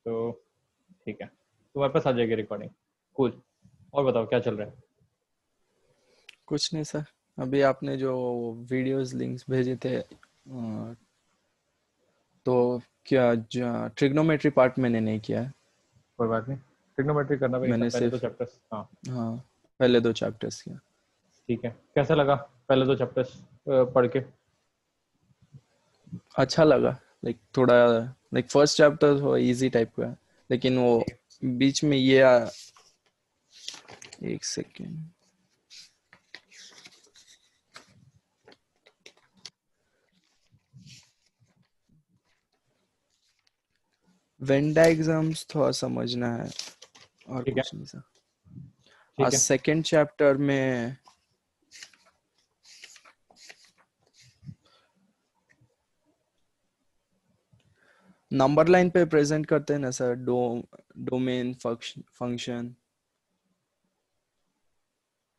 तो ठीक है, तुम्हारे पास आ जाएगी रिकॉर्डिंग। कूल। और बताओ क्या चल रहा है? कुछ नहीं सर, अभी आपने जो वीडियोस लिंक्स भेजे थे तो क्या ट्रिग्नोमेट्री पार्ट मैंने नहीं किया है। कोई बात नहीं, ट्रिग्नोमेट्री करना भी नहीं था, मैंने पहले तो सिर्फ चैप्टर्स। हाँ हाँ पहले 2 चैप्टर्स किया। ठीक है, कैसा लगा पहले दो चैप्टर्स पढ़ के? अच्छा लगा। लाइक थोड़ा लाइक फर्स्ट चैप्टर वो इजी टाइप का है, लेकिन वो ठीक है। बीच में एक सेकेंड। वेन डायग्राम्स थोड़ा समझना है और ठीक है। कुछ नहीं सर। आज ठीक है। सेकेंड चैप्टर में नंबर लाइन पे प्रेजेंट करते हैं ना sir, domain function,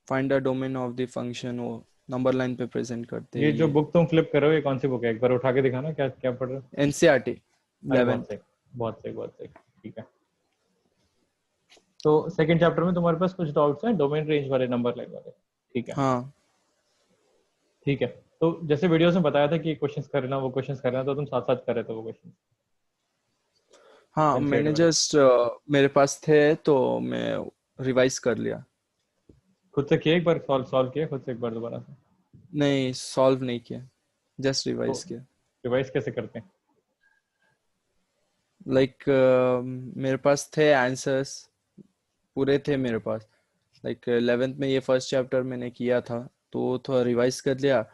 find the domain of the function, वो नंबर लाइन पे प्रेजेंट करते हैं ये जो ये। बुक तुम फ्लिप कर रहे हो, ये कौन सी बुक है? एक बार उठा के दिखाना, क्या क्या पढ़ रहे हो? एनसीईआरटी अरे बहुत 11th। सही, बहुत सही, बहुत सही। ठीक है, तो सेकंड चैप्टर में तुम्हारे पास कुछ डाउट्स हैं डोमेन रेंज वाले, नंबर लाइन वाले? ठीक है। हाँ ठीक है, तो जैसे वीडियोस में बताया था कि क्वेश्चंस करना, वो क्वेश्चंस करना, तो तुम साथ साथ कर रहे थे वो क्वेश्चन हाँ, एनसीईआरटी मैंने वाले? जस्ट मेरे पास थे तो मैं रिवाइज कर लिया। खुद से किए एक बार, सॉल्व सॉल्व किए खुद से एक बार दोबारा से? नहीं, सॉल्व नहीं किया, जस्ट तो रिवाइज किया। रिवाइज कैसे करते हैं? लाइक मेरे पास थे आंसर्स, पूरे थे मेरे पास। लाइक 11th में ये फर्स्ट चैप्टर मैंने किया था तो थोड़ा रिवाइज कर लिया।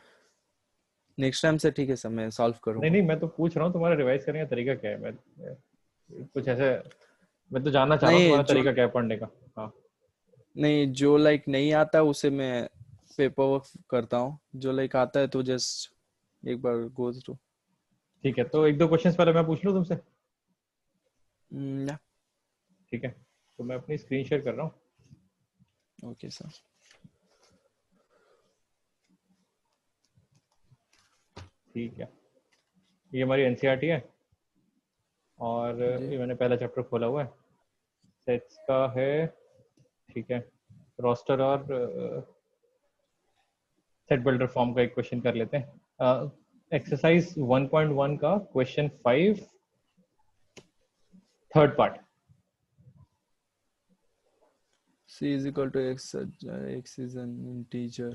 नेक्स्ट टाइम से ठीक है सर, मैं सॉल्व नहीं करूँगा। नहीं, मैं तो पूछ रहा हूँ तुम्हारा रिवाइज करने का तरीका क्या है। कुछ ऐसे, मैं तो जानना चाह रहा हूँ नहीं तुम्हारा जो तरीका क्या है पढ़ने का। हाँ नहीं जो लाइक नहीं आता उसे मैं पेपर वर्क करता हूँ, जो लाइक आता है तो जस्ट एक बार गो थ्रू। ठीक है, तो एक दो क्वेश्चंस पहले मैं पूछ लूँ तुमसे? ठीक है, तो मैं अपनी स्क्रीन शेयर कर रहा हूँ। Okay sir. ठीक है, ये हमारी एनसीईआरटी है, और जी ये मैंने पहला चैप्टर खोला हुआ है, सेट्स का है। ठीक है, रोस्टर और सेट बिल्डर फॉर्म का एक क्वेश्चन कर लेते हैं। एक्सरसाइज 1.1 का question 5, third part. c is equal to x, x is an integer।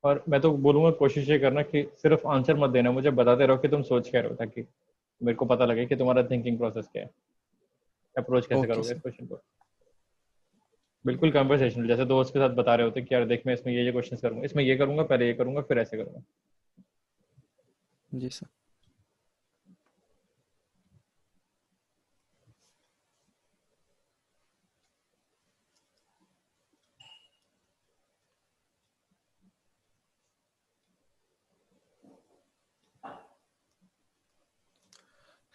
और मैं तो बोलूंगा कोशिश ये करना कि सिर्फ आंसर मत देना, मुझे बताते रहो कि तुम सोच क्या रहे हो, ताकि मेरे को पता लगे कि तुम्हारा थिंकिंग प्रोसेस क्या है, अप्रोच कैसे ओके करोगे इस सर। क्वेश्चन को। बिल्कुल कन्वर्सेशनल, जैसे दोस्त के साथ बता रहे होते कि यार देख, मैं इसमें ये क्वेश्चन करूंगा, इसमें ये करूंगा, पहले ये करूंगा, फिर ऐसे करूंगा। जी sir.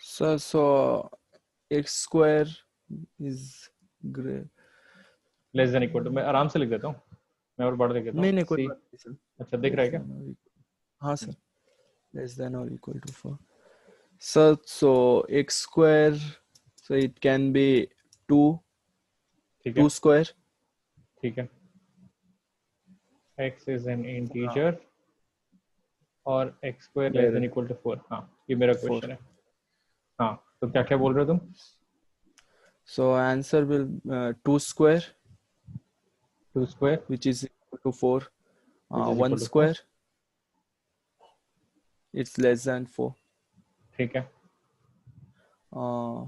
Sir so x square is greater. Less than equal to, मैं आराम से लिख देता हूँ, मैं और बड़ा लिख देता नहीं हूँ नहीं, कोई सी। बात नहीं सर। अच्छा, दिख रहा है लेस क्या? देन और हाँ सर, लेस देन और equal to 4। Sir so x square, so it can be 2, ठीक 2 है। square। ठीक है, x इज एन हाँ, इंटीजर और x स्क्वायर लेस देन फिर इक्वल टू 4। हाँ, ये मेरा 4। क्वेश्चन है। हाँ, तो क्या क्या बोल रहे हो तुम? So answer will 2 square 2 square which is equal to 4. Which is 1 equal to 4। square, it's less than 4. ठीक है। Uh,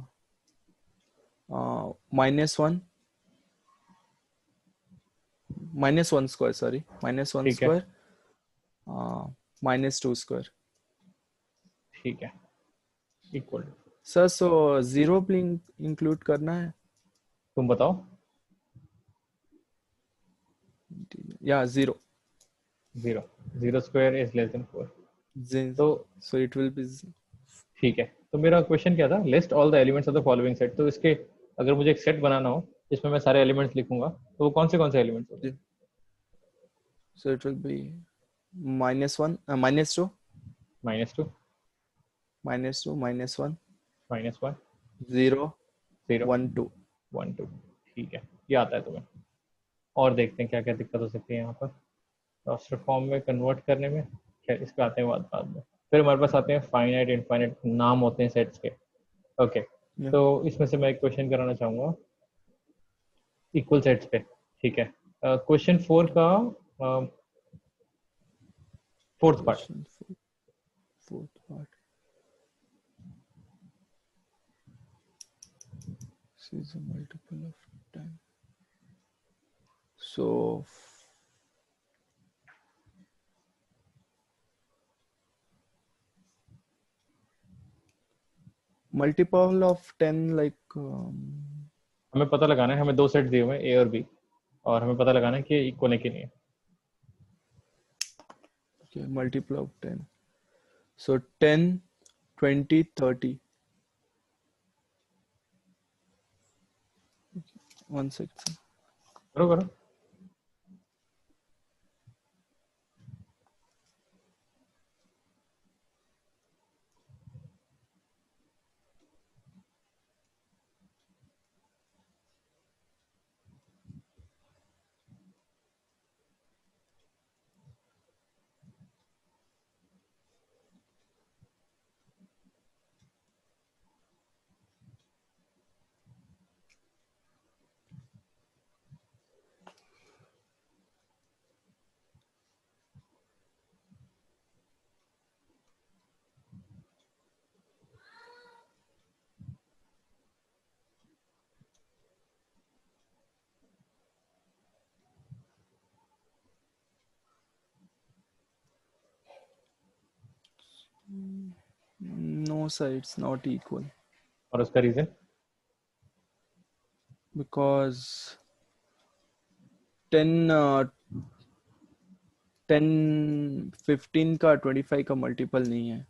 -1, -1 square, sorry, -1 ठीक है। square, -2 square। ठीक है, equal to. Sir so zero भी इंक्लूड करना है तुम बताओ। या zero? 0, 0 square is less than 4। तो सो इट विल बी ठीक है, तो मेरा क्वेश्चन क्या था, list all the elements of the following set. तो इसके अगर मुझे एक सेट बनाना हो जिसमें मैं सारे एलिमेंट्स लिखूंगा, तो वो कौन से एलिमेंट्स होंगे? So it will be -1, -2, -2, -2, -1, -1, 0, 0, 1, 2. 1, 2। ठीक है, ये आता है तुम्हें। और देखते हैं क्या क्या दिक्कत हो सकती है यहाँ पर रास्टर फॉर्म में कन्वर्ट करने में। खैर इस पे आते हैं बाद में। फिर हमारे पास आते हैं फाइनाइट इनफाइनाइट नाम होते हैं सेट्स के। Okay, Yeah. तो इसमें से मैं एक क्वेश्चन कराना चाहूँगा इक्वल सेट्स पे। ठीक है, क्वेश्चन 4 का fourth part. Question fourth part. C is a multiple of 10. So multiple of 10, like हमें पता लगाना है, हमें दो सेट दिए हुए हैं ए और बी, और हमें पता लगाना है कि इक्वल है कि नहीं है। okay, multiple of 10. So 10, 20, 30. 1 second. करो करो। No, sir, it's not equal और उसका रीजन? because 10 15 का 25 का मल्टीपल नहीं है।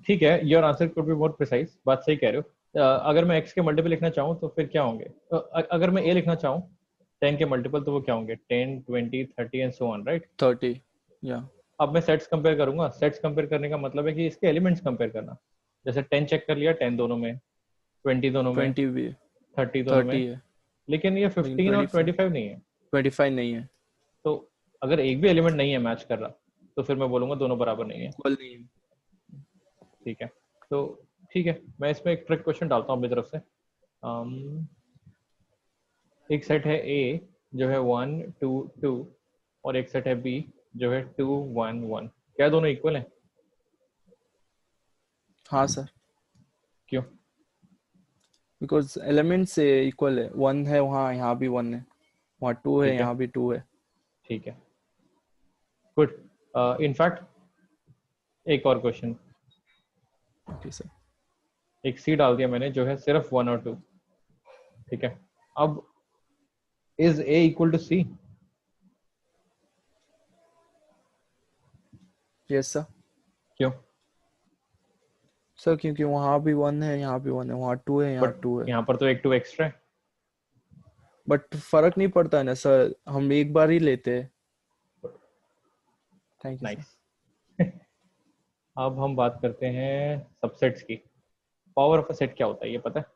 ठीक है, your answer could be more precise, बात सही कह रहे हो। अगर मैं x के मल्टीपल लिखना चाहूँ तो फिर क्या होंगे? अगर मैं a लिखना चाहूँ 10 के मल्टीपल तो वो क्या होंगे? 10, 20, 30 एंड सो ऑन, राइट? 30, या अब मैं सेट्स कंपेयर करूंगा। सेट्स कंपेयर करने का मतलब है कि इसके एलिमेंट्स कंपेयर करना। जैसे 10 चेक कर लिया, 10 दोनों में, 20 दोनों में, 20 भी है, 30 दोनों में, 30 है, लेकिन ये लेकिन 15 और 25 25 नहीं है। 25 नहीं है, तो अगर एक भी एलिमेंट नहीं है मैच कर रहा, तो फिर मैं बोलूंगा दोनों बराबर नहीं है। इक्वल नहीं है। ठीक है, तो ठीक है, मैं इसमें एक ट्रिक क्वेश्चन डालता हूँ अपनी तरफ से। एक सेट है ए जो है 1, 2, 2, और एक सेट है बी जो है 2, 1, 1। क्या दोनों इक्वल हैं? हाँ सर, क्यों? बिकॉज एलिमेंट से इक्वल है। 1 है वहाँ, यहाँ भी 1 है, वहाँ 2 है, ठीक है, यहाँ भी 2 है। ठीक है, गुड। इनफैक्ट एक और क्वेश्चन, ओके सर, एक सी डाल दिया मैंने जो है सिर्फ 1 और 2। ठीक है, अब is A equal to C? Yes sir. क्यों? सर क्योंकि वहाँ भी 1 है, यहाँ भी 1 है, वहाँ 2 है, यहाँ बट 2 है। यहाँ पर तो एक 2 एक्स्ट्रा है। बट फर्क नहीं पड़ता है ना सर, हम एक बार ही लेते हैं। Thank you sir. नाइस। अब हम बात करते हैं सबसेट्स की। पावर ऑफ अ सेट क्या होता है ये पता है?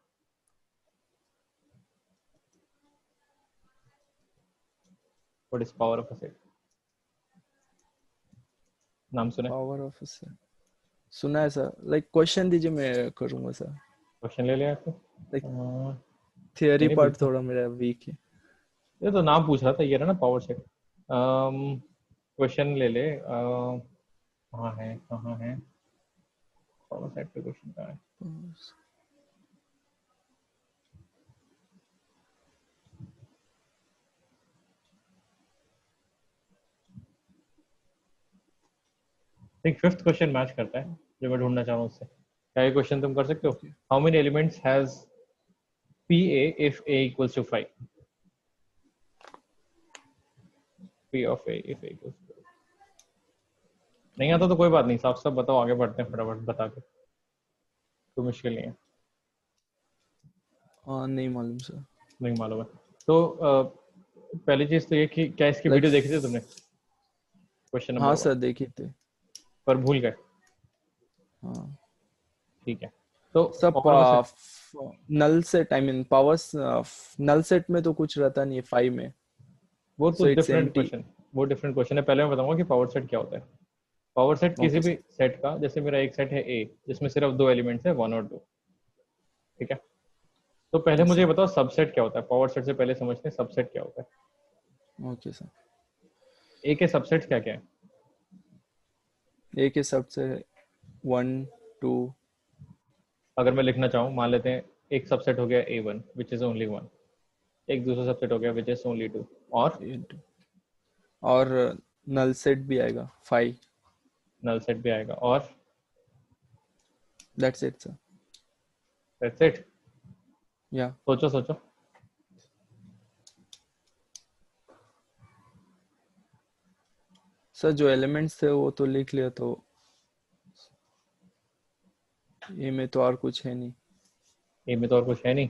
What is power of a set? नाम सुने? पावर ऑफ सर सुना है सर। लाइक क्वेश्चन दीजिए, मैं करूँगा सर। क्वेश्चन ले लिया आपको? लाइक ये थियरी नहीं पार्ट पूछता, थोड़ा मेरा वीक है। ये तो नाम पूछ रहा था, ये रहा ना पावर सेट। क्वेश्चन ले ले। कहाँ है, कहाँ है पावर सेट पे क्वेश्चन? कहाँ है? एक फिफ्थ क्वेश्चन मैच करता है जो मैं ढूंढना चाह रहा हूँ उससे। क्या ये क्वेश्चन तुम कर सकते हो? How many elements has P A if A equals to 5? P of A if A equals to 5। नहीं आता तो कोई बात नहीं, साफ साफ बताओ, आगे बढ़ते हैं फटाफट बता के, कोई मुश्किल नहीं है। नहीं मालूम सर। नहीं मालूम है? तो पहली चीज तो ये कि क्या इसकी लाइक वीडियो देखी थी तुमने, क्वेश्चन नंबर हाँ 1, सर देखी थी। पर भूल गए? हाँ ठीक है, तो सब और बस null set, I mean power null set में तो कुछ रहता नहीं है 5 में, वो तो so it's different empty. Question, वो डिफरेंट क्वेश्चन है। पहले मैं बताऊंगा कि पावर सेट क्या होता है। पावर सेट किसी ओके भी सर। सेट का, जैसे मेरा एक सेट है ए जिसमें सिर्फ 2 एलिमेंट्स है, 1 और 2, ठीक है। तो पहले यस मुझे ये सर। बताओ सबसेट क्या होता है, पावर सेट से पहले समझते हैं सबसेट क्या होता है। Okay sir. ए के सबसेट्स क्या क्या है? एक ही सबसे 1 2 अगर मैं लिखना चाहूँ, मान लेते हैं एक सबसेट हो गया A1 विच इज ओनली 1, एक दूसरा सबसेट हो गया विच इज ओनली 2, और 8 और नल सेट भी आएगा 5। नल सेट भी आएगा, और that's it sir. That's it. या सोचो सोचो। सर जो एलिमेंट्स थे वो तो लिख लिया, तो ये में तो और कुछ है नहीं। ए में तो और कुछ है नहीं।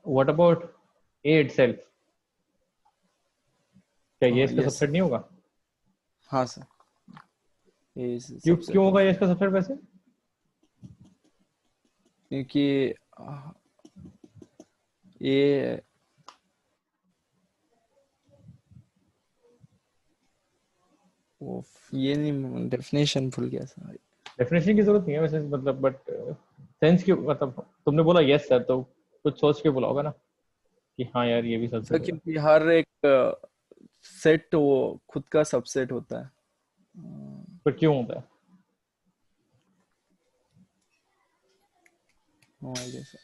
व्हाट अबाउट ए इटसेल्फ, क्या ये इसका यस सबसेट सर। नहीं होगा? हाँ सर, ये क्यों क्यों सबसेट होगा ये होगा इसका सबसेट वैसे? क्योंकि ये ये नहीं, डेफिनेशन भूल गया सर। डेफिनेशन की जरूरत नहीं है वैसे, मतलब बट सेंस क्यों, मतलब तुमने बोला यस सर, तो कुछ सोच के बोला होगा ना कि हाँ यार ये भी सर सबसेट होगा। क्योंकि हर एक सेट वो खुद का सबसेट होता है। पर क्यों होता है? No idea sir.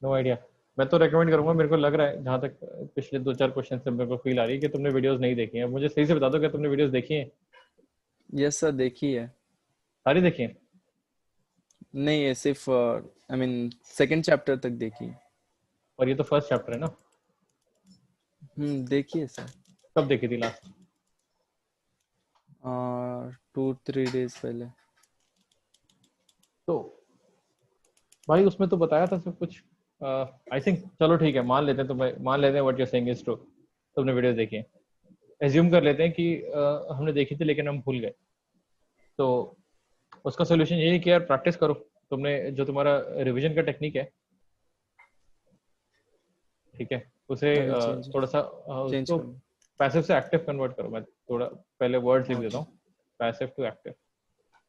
No idea. मैं तो रेकमेंड करूंगा, मेरे को लग रहा है जहां तक पिछले 2-4 क्वेश्चन से मेरे को फील आ रही है कि तुमने वीडियोस नहीं देखी हैं। मुझे सही से बता दो, क्या तुमने वीडियोस देखी हैं? यस सर देखी है। सारी देखी हैं? नहीं ये सिर्फ आई मीन सेकंड चैप्टर तक देखी है। और ये तो फर्स्ट चैप्टर है ना? देखी है सर। कब देखी थी लास्ट? 2-3 डेज पहले। तो भाई उसमें तो बताया था सब कुछ। आई थिंक चलो ठीक है, मान लेते हैं, तुम्हें मान लेते हैं what you saying is true, तुमने वीडियोस देखी हैं। एज्यूम कर लेते हैं कि हमने देखी थी लेकिन हम भूल गए। तो उसका सोल्यूशन यही है कि यार प्रैक्टिस करो। तुमने जो तुम्हारा रिवीजन का टेक्निक है, ठीक है, उसे आई विल चेंज थोड़ा सा चेंज उसको करूँ। पैसिव से एक्टिव कन्वर्ट करो। मैं थोड़ा पहले वर्ड्स लिख देता ओके। हूँ, पैसिव टू एक्टिव।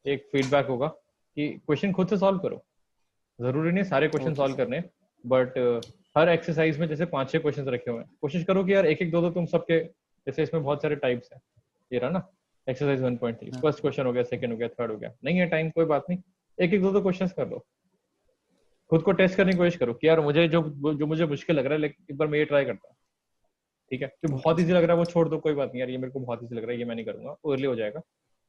एक फीडबैक होगा कि क्वेश्चन खुद से सॉल्व करो। जरूरी नहीं सारे क्वेश्चन ओके सॉल्व सर। करने, बट हर एक्सरसाइज में जैसे 5-6 क्वेश्चन रखे हुए हैं, कोशिश करो कि यार एक एक दो दो तुम सबके, जैसे इसमें बहुत सारे टाइप्स हैं, ये रहा ना एक्सरसाइज 1.3, हाँ फर्स्ट क्वेश्चन हो गया, सेकंड हो गया, थर्ड हो गया, नहीं है टाइम कोई बात नहीं, एक एक दो दो क्वेश्चन कर लो। खुद को टेस्ट करने की कोशिश करो कि यार मुझे जो जो मुझे मुश्किल लग रहा है, लेकिन एक बार मैं ये ट्राई करता हूँ। ठीक है, जो ओके बहुत इजी सर। लग रहा है वो छोड़ दो, कोई बात नहीं यार, ये मेरे को बहुत इजी लग रहा है, ये मैं नहीं करूंगा, अर्ली हो जाएगा।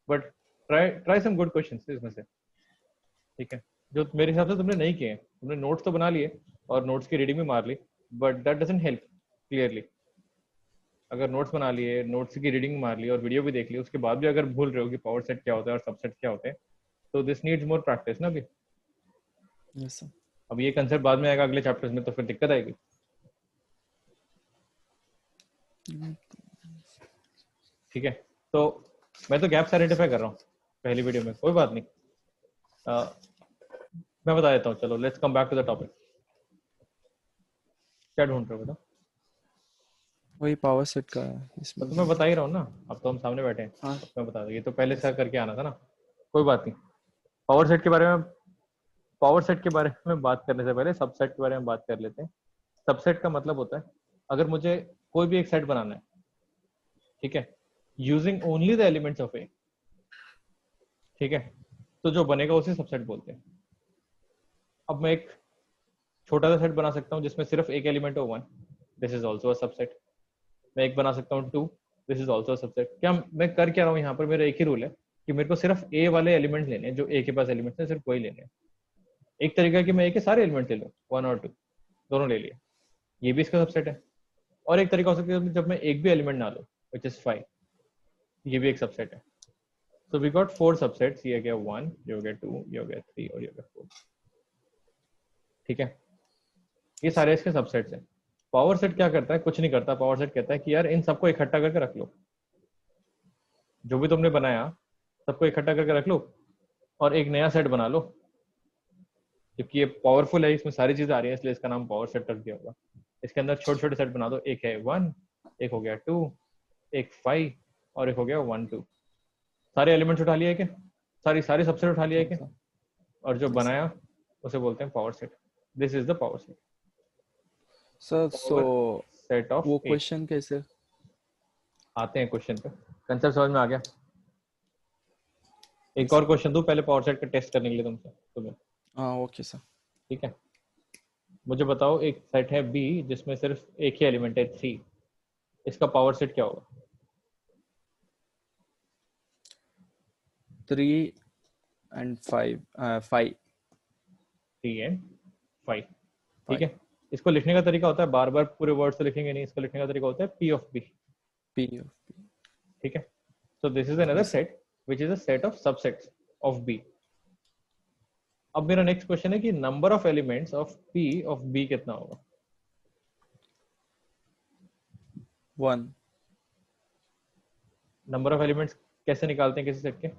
But try try some good question इसमें से, ठीक है, जो मेरे हिसाब से तुमने नहीं किए हैं। तुमने नोट्स तो बना लिए और नोट्स की रीडिंग भी मार ली, but that doesn't help clearly. अगर नोट्स बना लिए, नोट्स की रीडिंग मार ली और वीडियो भी देख ली, उसके बाद भी अगर भूल रहे हो कि पावर सेट क्या होता है और सबसेट क्या होते हैं, तो दिस नीड्स मोर प्रैक्टिस ना अभी। Yes sir. अब ये कंसेप्ट बाद में आएगा अगले चैप्टर्स में, तो फिर दिक्कत आएगी। ठीक है, तो मैं तो गैप्स आइडेंटिफाई कर रहा हूँ पहली वीडियो में, कोई बात नहीं। मैं बता देता हूँ, चलो let's come back to the topic. क्या ढूंढ रहे हो बताओ? वही पावर सेट का तो इसमें मैं भी। बता ही रहा हूँ ना, अब तो हम सामने बैठे हैं, हाँ। अब मैं बता दूँ, ये तो पहले से यस करके आना था ना, कोई बात नहीं। पावर सेट के बारे में, पावर सेट के बारे में बात करने से पहले सबसेट के बारे में बात कर लेते हैं। सबसेट का मतलब होता है, अगर मुझे कोई भी एक सेट बनाना है, ठीक है, using only the elements of A, ठीक है, तो जो बनेगा उसे सबसेट बोलते हैं। अब मैं एक छोटा सा सेट बना सकता हूँ जिसमें सिर्फ एक एलिमेंट हो 1, this is also a subset. मैं एक बना सकता हूँ 2, this is also a subset. क्या मैं कर क्या रहा हूँ यहाँ पर, मेरा एक ही रूल है कि मेरे को सिर्फ ए वाले एलिमेंट लेने हैं, जो ए के पास एलिमेंट्स है सिर्फ वही लेने हैं। एक तरीका है कि मैं ए के सारे एलिमेंट ले लूँ, 1 और 2 दोनों ले लिए, ये भी इसका सबसेट है। और एक तरीका हो सकता है जब मैं एक भी एलिमेंट ना लूँ, विच इज 5, ये भी एक सबसेट है। सो वी गॉट 4 सबसेट्स, ये हो गया 1, ये हो गया 2, ये हो गया 3 और ये हो गया 4। ठीक है, ये सारे इसके सबसेट्स हैं। पावर सेट क्या करता है? कुछ नहीं करता। पावर सेट कहता है कि यार इन सबको इकट्ठा करके रख लो, जो भी तुमने बनाया सबको इकट्ठा करके रख लो और एक नया सेट बना लो, क्योंकि ये पावरफुल है, इसमें सारी चीजें आ रही है, इसलिए इसका नाम पावर सेट रख दिया होगा। इसके अंदर छोटे छोटे सेट बना दो, एक है 1, एक हो गया 2, एक 5 और एक हो गया 1 2। सारे एलिमेंट्स उठा लिए क्या? सारी सारी सबसेट उठा लिया है हाँ क्या? सर। और जो यस बनाया उसे बोलते हैं power set. This is the power set. Sir. So power set of वो ए। क्वेश्चन कैसे? आते हैं क्वेश्चन पे। कंसेप्ट समझ में आ गया? एक यस और क्वेश्चन दूं पहले पावर सेट का टेस्ट करने के लिए तुमसे तुम्हें? हाँ ओके सर। ठीक है, मुझे बताओ एक सेट है बी जिसमें सिर्फ एक ही एलिमेंट है 3, इसका पावर सेट क्या होगा? 3 and 5 5 3 एंड 5। ठीक 5 है, इसको लिखने का तरीका होता है, बार बार पूरे वर्ड से लिखेंगे नहीं, इसको लिखने का तरीका होता है P of B. P of ठीक है, so this is another yes sir। Set which is a set of subsets of B. अब मेरा नेक्स्ट क्वेश्चन है कि number of elements of P of B कितना होगा? 1। नंबर ऑफ एलिमेंट्स कैसे निकालते हैं किसी सेट के?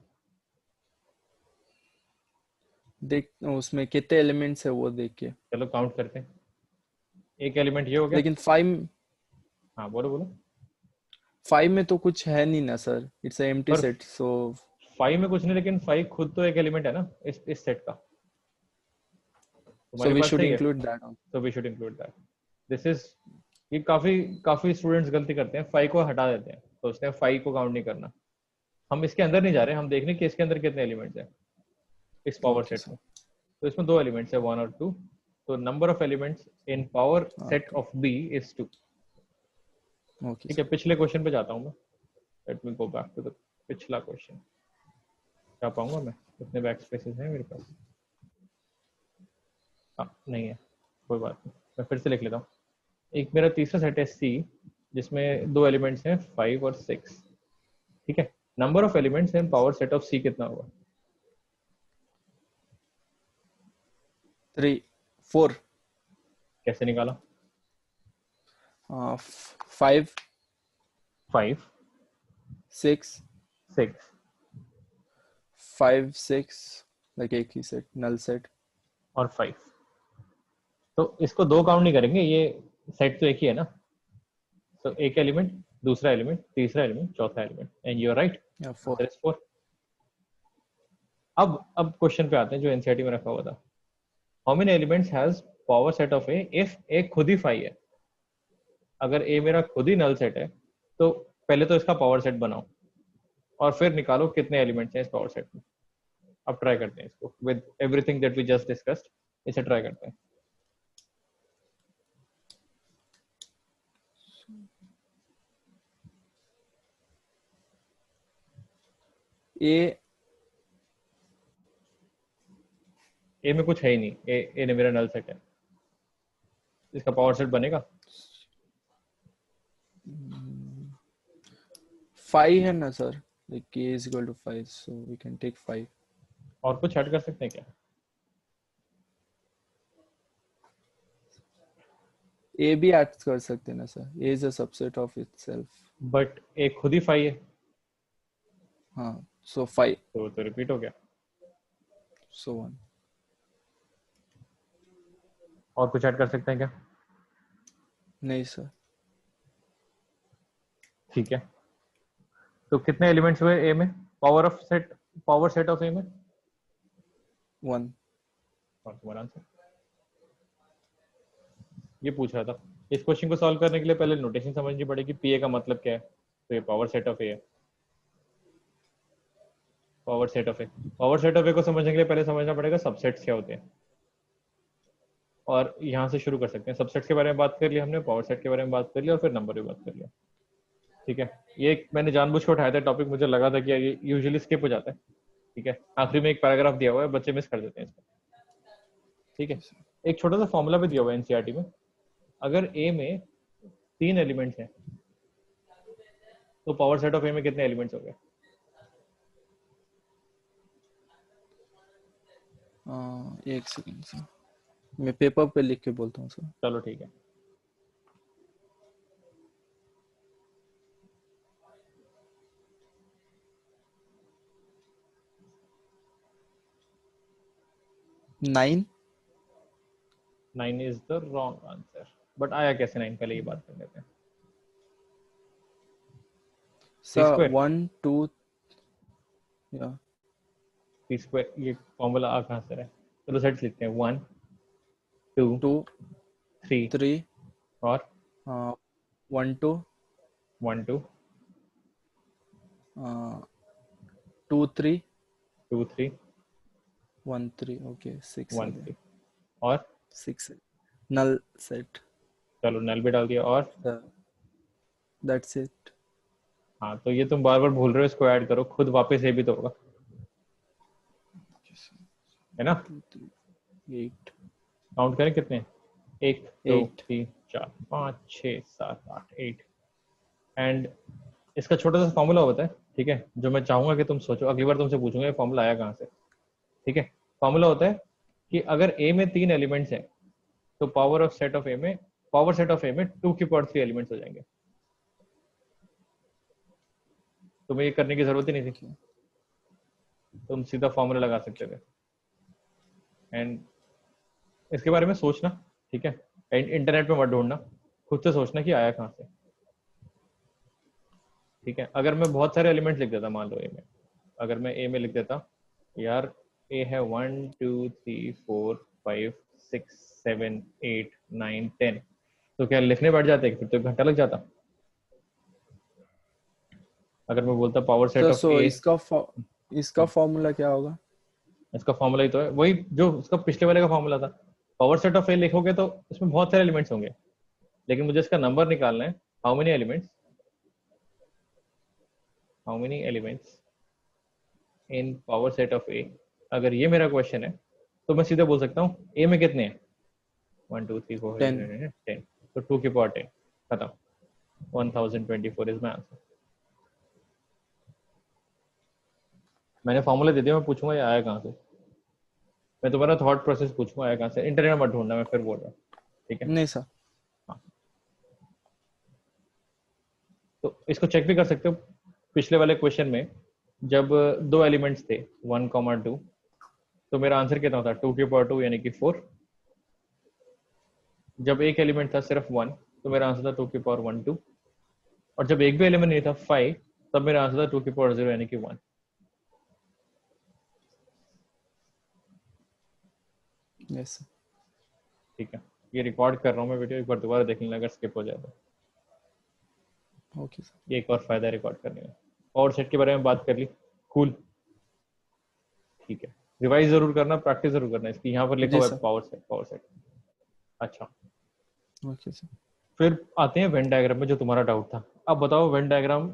देख उसमें कितने एलिमेंट्स है वो देख के। चलो काउंट करते हैं। एक एलिमेंट ये हो गया। लेकिन 5 हाँ बोलो बोलो। 5 में तो कुछ है नहीं ना सर, इट्स अ एम्प्टी पर सेट सो। 5 में कुछ नहीं, लेकिन 5 खुद तो एक एलिमेंट है ना इस सेट का। सो तुम्हारी वी बात शुड सही है, इंक्लूड दैट ऑन। तो we should include that. This is, ये काफी काफी स्टूडेंट्स गलती करते हैं, 5 को हटा देते हैं, सोचते हैं 5 को काउंट नहीं करना। हम इसके अंदर नहीं जा रहे, हम देख रहे हैं कि इसके अंदर कितने एलिमेंट्स हैं इस पावर ओके सेट सर। में। तो इसमें दो एलिमेंट्स है 1 और 2, तो number of elements in power हाँ set of B is 2। Okay ठीक सर। है, पिछले क्वेश्चन पे जाता हूँ मैं। Let me go back to the पिछला क्वेश्चन। क्या पाऊंगा मैं? कितने बैक स्पेसेस हैं मेरे पास? हाँ नहीं है, कोई बात नहीं, मैं फिर से लिख लेता हूँ। एक मेरा तीसरा सेट है सी, जिसमें दो एलिमेंट्स हैं 5 और 6। ठीक है, number of elements in power set of C कितना होगा? 3 4 कैसे निकाला? 5 5 6 6 5 6 लाइक एक ही सेट, नल सेट। और 5, तो इसको दो काउंट नहीं करेंगे, ये सेट तो एक ही है ना। तो एक एलिमेंट, दूसरा एलिमेंट, तीसरा एलिमेंट, चौथा element, and you are right, या 4। Answer is 4। अब क्वेश्चन पे आते हैं जो एनसीईआरटी में रखा हुआ था। How many elements has power set of A if A खुद ही 5 है? अगर ए मेरा खुद ही नल सेट है, तो पहले तो इसका पावर सेट बनाओ और फिर निकालो कितने एलिमेंट्स हैं इस पावर सेट में। अब ट्राई करते हैं इसको with everything that we just discussed, इसे ट्राई करते हैं। ए ए में कुछ है ही नहीं, ए ने मेरा नल सेट है, इसका पावर सेट बनेगा? 5 है ना sir, like k is equal to 5 so we can take 5। और कुछ ऐड कर सकते हैं क्या? a भी ऐड कर सकते हैं ना sir, a is a subset of itself। But A खुद ही 5 है, हाँ so 5 तो रिपीट हो गया। so 1। और कुछ ऐड कर सकते हैं क्या? नहीं सर। ठीक है, तो कितने एलिमेंट्स हुए ए में? पावर सेट ऑफ ए में? 1। और तुम्हारा आंसर ये पूछ रहा था। इस क्वेश्चन को सॉल्व करने के लिए पहले नोटेशन समझनी पड़ेगी, पीए का मतलब क्या है। तो ये पावर सेट ऑफ ए है, power set of A. Power set of A को समझने के लिए पहले समझना पड़ेगा सबसेट्स क्या होते हैं, और यहाँ से शुरू कर सकते हैं। सबसेट्स के बारे में बात कर लिया हमने, पावर सेट के बारे में बात कर लिया, और फिर नंबर भी बात कर लिया। ठीक है, ये मैंने जानबूझ के उठाया था टॉपिक, मुझे लगा था कि ये यूजुअली स्किप हो जाता है। ठीक है, आखिरी में एक पैराग्राफ दिया हुआ है, बच्चे मिस कर देते हैं इसको। ठीक है, एक छोटा सा फॉर्मूला भी दिया हुआ है एनसीईआरटी में। अगर ए में 3 एलिमेंट्स हैं, तो पावर सेट ऑफ ए में कितने एलिमेंट्स हो गए? एक सेकंड सर, मैं पेपर पे लिख के बोलता हूँ सर। चलो ठीक है। 9. 9 is the wrong answer, but आया कैसे 9, पहले ये बात कर लेते हैं। सी सर स्क्वायर, 1 2 या सी स्क्वायर ये फॉर्मूला आ कहाँ से रहा है? चलो सेट्स लिखते हैं, 1 2 2 3 3 और 1 2 1 2 2 3 2 3 1 3. ओके 6 आ 1 गया. 3 और 6 null set. चलो नल भी डाल दिया, और That's it. हाँ तो ये तुम बार बार भूल रहे हो, इसको ऐड करो खुद, वापस ये भी तो होगा, है ना? 2 3 8 काउंट करें कितने, 1 2 8. 3 4 5 6 7 8 8। एंड इसका छोटा सा फॉर्मूला होता है, ठीक है, जो मैं चाहूंगा कि तुम सोचो, अगली बार तुमसे पूछूंगा ये फॉर्मूला आया कहाँ से, ठीक है। फॉर्मूला होता है कि अगर ए में 3 एलिमेंट्स हैं तो पावर सेट ऑफ ए में 2 की पावर 3 एलिमेंट्स हो जाएंगे। तुम्हें ये करने की जरूरत ही नहीं थी, Okay. तुम सीधा फॉर्मूला लगा सकते थे। एंड इसके बारे में सोचना, ठीक है, इंटरनेट पे मत ढूंढना, खुद से सोचना कि आया कहाँ से, ठीक है। अगर मैं बहुत सारे एलिमेंट्स लिख देता, मान लो ए में, अगर मैं ए में लिख देता यार, ए है 1 2 3 4 5 6 7 8 9 10, तो क्या लिखने बैठ जाते, फिर तो 1 घंटा लग जाता। अगर मैं बोलता पावर सेट तो ऑफ सो ए, इसका फॉर्मूला क्या होगा? इसका फॉर्मूला ही तो है वही जो उसका पिछले वाले का फॉर्मूला था। पावर सेट ऑफ ए लिखोगे तो इसमें बहुत सारे एलिमेंट्स होंगे, लेकिन मुझे इसका नंबर निकालना है, how many elements in power set of A. अगर ये मेरा क्वेश्चन है तो मैं सीधे बोल सकता हूँ ए में कितने हैं, 1 2 3 4 10. 10, तो 2 की पावर 10, खत्म, 1024 इज माई आंसर। मैंने फॉर्मूला दे दिया, मैं पूछूंगा ये आया कहाँ से, मैं तुम्हारा थॉट प्रोसेस पूछूंगा आया कहाँ से, इंटरनेट मत ढूंढना, मैं फिर बोल रहा हूँ, ठीक है। नहीं सर. हाँ तो इसको चेक भी कर सकते हो, पिछले वाले क्वेश्चन में जब 2 एलिमेंट्स थे 1, 2, तो मेरा आंसर कितना था, 2 की पावर 2 यानी कि 4। जब एक एलिमेंट था सिर्फ 1, तो मेरा आंसर था 2 की पावर 1 2, और जब एक भी एलिमेंट नहीं था 5, तब मेरा आंसर था 2 की पावर 0 यानी कि 1। Yes sir. ठीक है, ये रिकॉर्ड कर रहा हूँ मैं वीडियो, एक बार दोबारा देख लेना अगर स्किप हो जाए तो। Okay sir. ये एक और फायदा है रिकॉर्ड करने का। और सेट के बारे में बात कर ली, कूल, ठीक है। रिवाइज जरूर करना, प्रैक्टिस जरूर करना इसकी, यहाँ पर लिखा जी हुआ है सर. Power set. अच्छा, ओके सर. फिर आते हैं वेन डायग्राम में, जो तुम्हारा डाउट था। अब बताओ वेन डायग्राम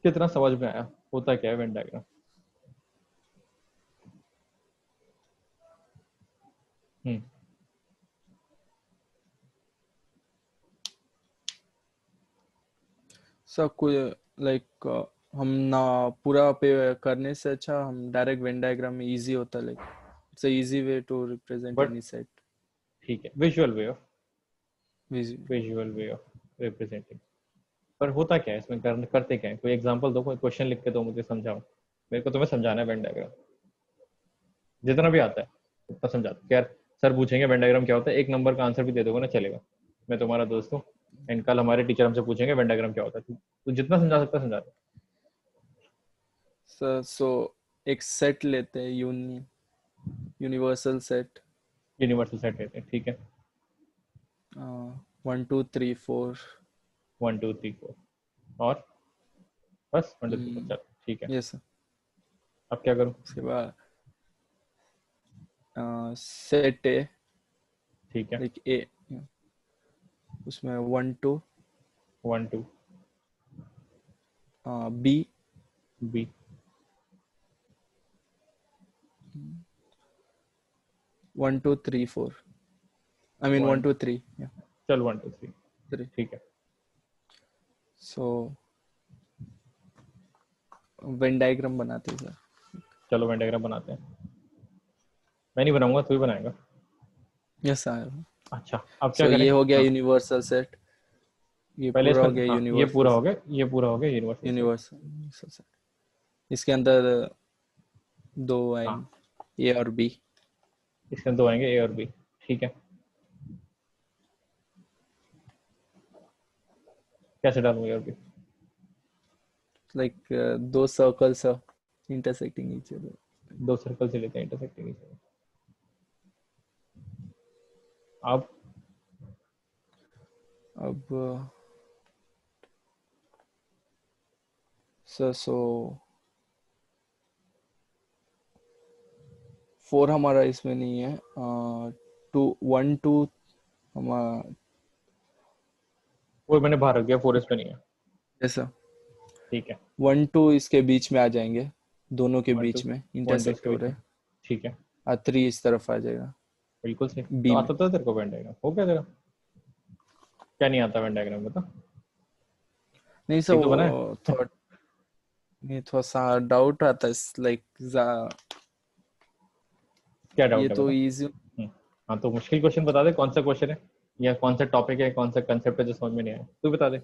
कितना समझ में आया, होता क्या है वेन डायग्राम? हम्म, सर कोई लाइक हम ना पूरा पे करने से अच्छा हम डायरेक्ट वेन डायग्राम में इजी होता है, like it's a easy way to represent but any set. ठीक है, विजुअल वे ऑफ रिप्रेजेंटिंग। पर होता क्या है इसमें, करते क्या है, कोई एग्जांपल दो, कोई क्वेश्चन लिख के दो, मुझे समझाओ, मेरे को तुम्हें समझाना है वेन डायग्राम, जितना भी आता है उतना समझा दो। यार सर पूछेंगे वेन डायग्राम क्या होता है, एक नंबर का आंसर भी दे दोगे ना चलेगा, मैं तुम्हारा दोस्त हूँ। एंड कल हमारे टीचर हमसे पूछेंगे वेन डायग्राम क्या होता है, तो जितना समझा सकता है समझा दो। सर सो एक सेट लेते हैं, यूनिवर्सल सेट. यूनिवर्सल सेट लेते हैं, ठीक है, 1 2 3 4. 1 2 3 4, और बस 1 2 3 4, चलो ठीक है। Yes sir. अब क्या करूँ? उसके बाद सेट ए, ठीक है, लाइक ए, उसमें 1 2 1 2 B B 1 2 3 4. I mean 1 1, 2 3. Yeah, चल 1 2 3, 3. ठीक है। So वेन डायग्राम बनाते हैं सर. चलो वेन डायग्राम बनाते हैं, मैं नहीं बनाऊंगा, तू ही बनाएगा। Yes sir. अच्छा अब क्या सो करें? ये हो गया हाँ यूनिवर्सल सेट. ये पहले पूरा इसमें, हो गया हाँ ये यूनिवर्सल पूरा हो गया, ये पूरा हो गया यूनिवर्सल सेट। Universal set. इसके अंदर दो हाँ आएंगे, ए और बी. इसके अंदर दो आएंगे, ए और बी, ठीक है। कैसे डालूंगा ए और बी? लाइक दो circles are intersecting each other. दो सर्कल से लेते हैं इंटरसेक्टिंग, अब अब सो 4 हमारा इसमें नहीं है, 1 2 हमारा वो मैंने बाहर रख दिया, 4 इस पे नहीं है, जैसा ठीक है। 1 2 इसके बीच में आ जाएंगे, दोनों के 1 2, बीच में 1 2 इंटरसेक्ट इसके हो बीच रहे में, ठीक है। 3 इस तरफ आ जाएगा बिल्कुल सही, तो बी में। आता तो है तेरे को वेन डायग्राम, हो गया तेरा। क्या नहीं आता वेन डायग्राम, बता। नहीं सर, ठीक तो बना है। वो थोड़ा नहीं, थोड़ा सा डाउट आता है लाइक क्या ये डाउट है तो बता। इजी। हाँ तो मुश्किल क्वेश्चन बता दे, कौन सा क्वेश्चन है या कौन सा टॉपिक है, कौन सा कंसेप्ट है जो समझ में नहीं आया, तू बता दे।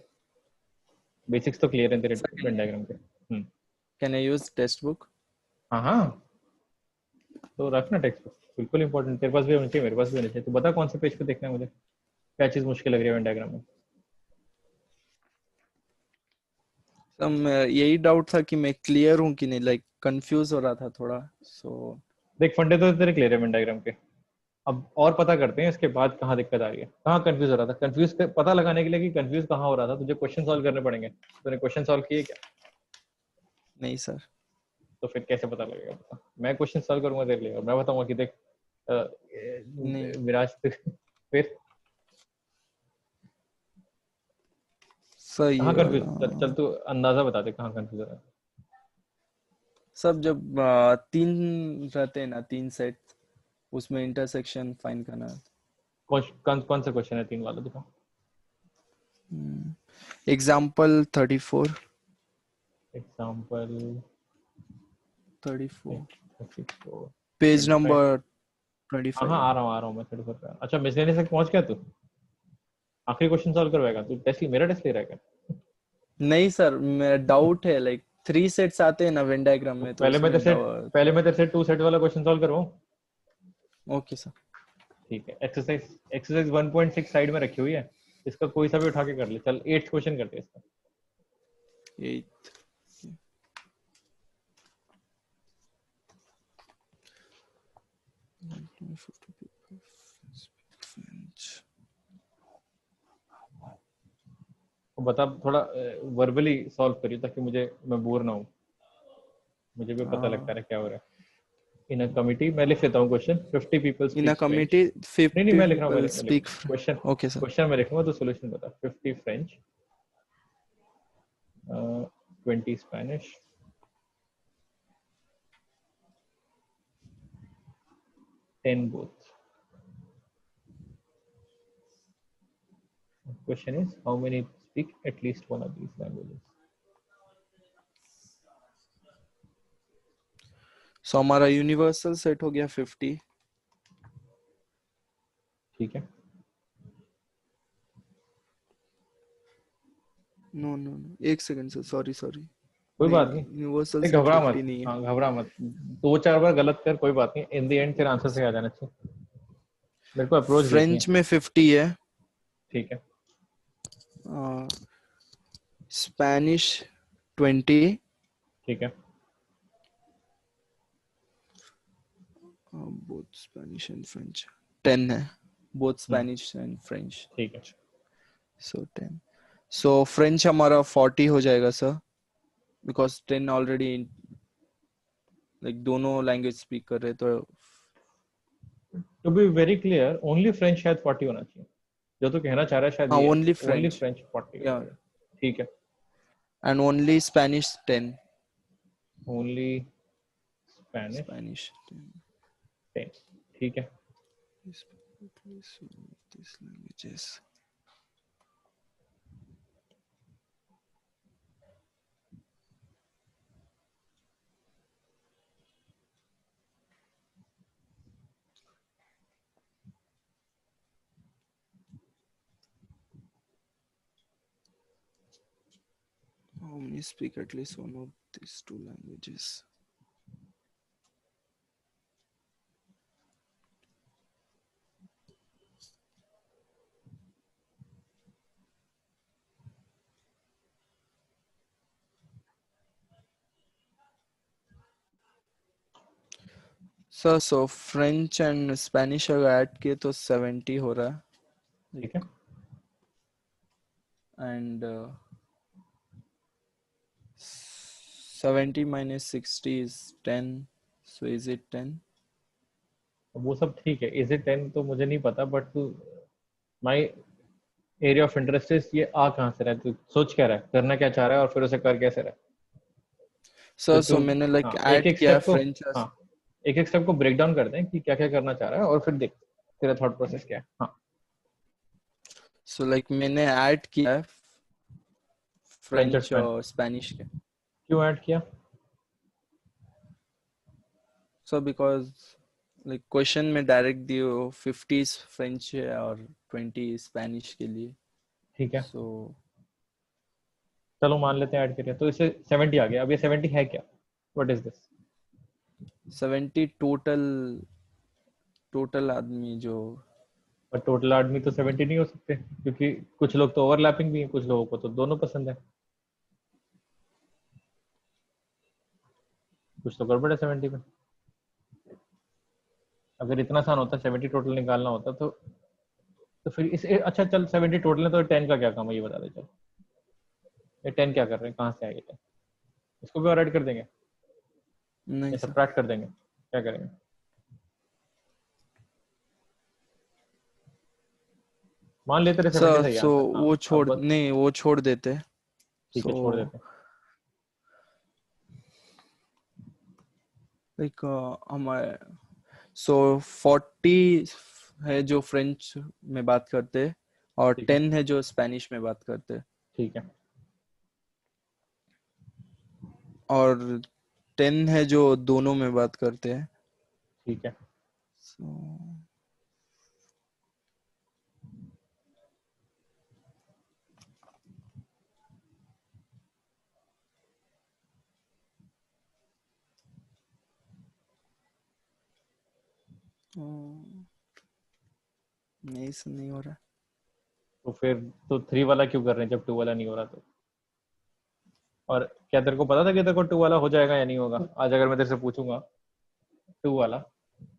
बेसिक्स तो क्लियर है तेरे वेन डायग्राम के। Can I use text book? हाँ हाँ, तो रखना टेक्स्ट बुक, बिल्कुल इंपॉर्टेंट, तेरे पास भी होनी चाहिए, मेरे पास भी होनी चाहिए। तो बता कौन से पेज पे देखना है मुझे, क्या चीज मुश्किल लग रही है वेन डायग्राम में। यही डाउट था कि मैं क्लियर हूँ कि नहीं, लाइक कंफ्यूज हो रहा था थोड़ा, सो देख फंडे तो तेरे क्लियर है वेन डायग्राम के, अब और पता करते हैं इसके बाद कहाँ दिक्कत आ रही है, कहाँ कंफ्यूज हो रहा था। कंफ्यूज पता लगाने के लिए कि कंफ्यूज कहाँ हो रहा था, तुझे क्वेश्चन सॉल्व करने पड़ेंगे। तूने क्वेश्चन सॉल्व किए क्या? नहीं सर। तो फिर कैसे पता लगेगा, बता। मैं क्वेश्चन सॉल्व करूंगा तेरे लिए और मैं बताऊंगा कि देख नहीं विराज फिर सर, कहाँ ये कंफ्यूज, चल तू अंदाजा बता दे कहाँ कंफ्यूज हो रहा है। सब जब 3 रहते हैं ना, 3 सेट, उसमें इंटरसेक्शन फाइंड करना है। कौन सा क्वेश्चन है 3 वाला, दिखा। एग्जाम्पल 34। Example 34 34, page 25। नंबर हाँ हाँ 25। आ रहा हूँ मैं 34 पे। अच्छा मिसलेनियस तक पहुंच गया तू, आखिरी क्वेश्चन सॉल्व करवाएगा तू, टेस्ट मेरा टेस्ट ले रहा है क्या? नहीं सर, मेरा डाउट है, लाइक 3 सेट्स आते हैं ना वेन डायग्राम तो में, तो उसमें पहले मैं तेरे से 2 सेट वाला क्वेश्चन सॉल्व करवाऊँ। Okay sir. ठीक है, एक्सरसाइज 1.6 साइड में रखी हुई है, इसका कोई सा भी उठा के कर ले। चल 8th क्वेश्चन करते हैं इसका। 8। तो बता, थोड़ा वर्बली सॉल्व करिए ताकि मैं बोर ना हूँ, मुझे भी पता लगता है क्या हो रहा है। इन अ कमिटी, मैं लिख लेता हूँ question, 50 people in a speak French. Committee नहीं 50 मैं लिख रहा हूँ, पीपल मैं लिख speak. Question, okay sir. Question मैं लिखूंगा तो सोल्यूशन बता। 50 French, 20 Spanish, 10 both. Question is how many speak at least one of these languages? सो हमारा यूनिवर्सल सेट हो गया 50। ठीक है, नो नो नो, एक सेकंड सर, सॉरी सॉरी। कोई नहीं बात नहीं, नहीं। यूनिवर्सल नहीं सेट घबरा मत, 50 नहीं है। हाँ घबरा मत, 2 4 बार गलत कर, कोई बात नहीं, इन द एंड तेरा आंसर से आ जाना चाहिए। मेरे को अप्रोच देखनी है। फ्रेंच में 50 है, ठीक है, स्पेनिश 20, ठीक है, बोथ स्पेनिश एंड फ्रेंच 10 है, both hmm, Spanish and French, ठीक है। सो 10। सो फ्रेंच हमारा 40 हो जाएगा सर, बिकॉज 10 ऑलरेडी, लाइक दोनों लैंग्वेज स्पीक कर रहे हैं, तो to be very clear, only French शायद 40 होना चाहिए, जो तू कहना चाह रहा है शायद हाँ, ये है, ओनली ओनली फ्रेंच, फ्रेंच 40 हो या जाएगा। ठीक है, and only Spanish 10। Only Spanish Spanish 10, ठीक है। 10 languages. How many speak at least one of these 2 languages? So French and Spanish अगर ऐड किए तो 70 हो रहा है ठीक है। And 70 minus 60 is 10, so is it 10? वो सब ठीक है, इज इट 10 तो मुझे नहीं पता, बट तू my area of interest is ये आ कहाँ से रहा है, तू सोच क्या रहा है, करना क्या चाह रहा है और फिर उसे कर कैसे रहा है। तो सो तू मैंने लाइक हाँ एक ऐड एक किया स्टेप को, फ्रेंच। हाँ एक एक स्टेप को ब्रेक डाउन करते हैं कि क्या क्या करना चाह रहा है और फिर देख तेरा थॉट प्रोसेस क्या है। हाँ सो लाइक मैंने ऐड किया फ्रेंच और फ्रेंच स्पेनिश और स्पेनिश के। क्यों ऐड किया? सो बिकॉज लाइक क्वेश्चन में डायरेक्ट दियो 50 फ्रेंच है और 20 स्पेनिश के लिए। ठीक है, सो चलो मान लेते हैं ऐड करिए, तो इससे 70 आ गया। अब ये 70 है क्या, what is this? 70 total, total आदमी जो। और टोटल आदमी तो 70 नहीं हो सकते, क्योंकि कुछ लोग तो ओवरलैपिंग भी हैं, कुछ लोगों को तो दोनों पसंद है, कुछ तो गड़बड़ है 70 में। अगर इतना आसान होता 70 टोटल निकालना होता तो फिर इस अच्छा चल 70 टोटल है तो 10 का क्या काम है ये बता दे चल। ये 10 क्या कर रहे हैं, कहाँ से आएगा 10? इसको भी और ऐड कर देंगे नहीं या सर। सबट्रैक्ट कर देंगे, क्या करेंगे? मान लेते रहे 70 सर सही सो आंसर। हाँ वो अब छोड़, बस नहीं वो छोड़ देते। ठीक सो है, छोड़ देते हैं। लाइक हमारे सो 40 है जो फ्रेंच में बात करते हैं और ठीक है 10 है जो स्पेनिश में बात करते हैं। ठीक है और 10 है जो दोनों में बात करते हैं। ठीक है। So, नहीं से नहीं हो रहा। तो फिर तो 3 वाला क्यों कर रहे हैं जब 2 वाला नहीं हो रहा तो? और क्या तेरे को पता था कि तेरे को 2 वाला हो जाएगा या नहीं होगा? आज अगर मैं तेरे से पूछूंगा 2 वाला,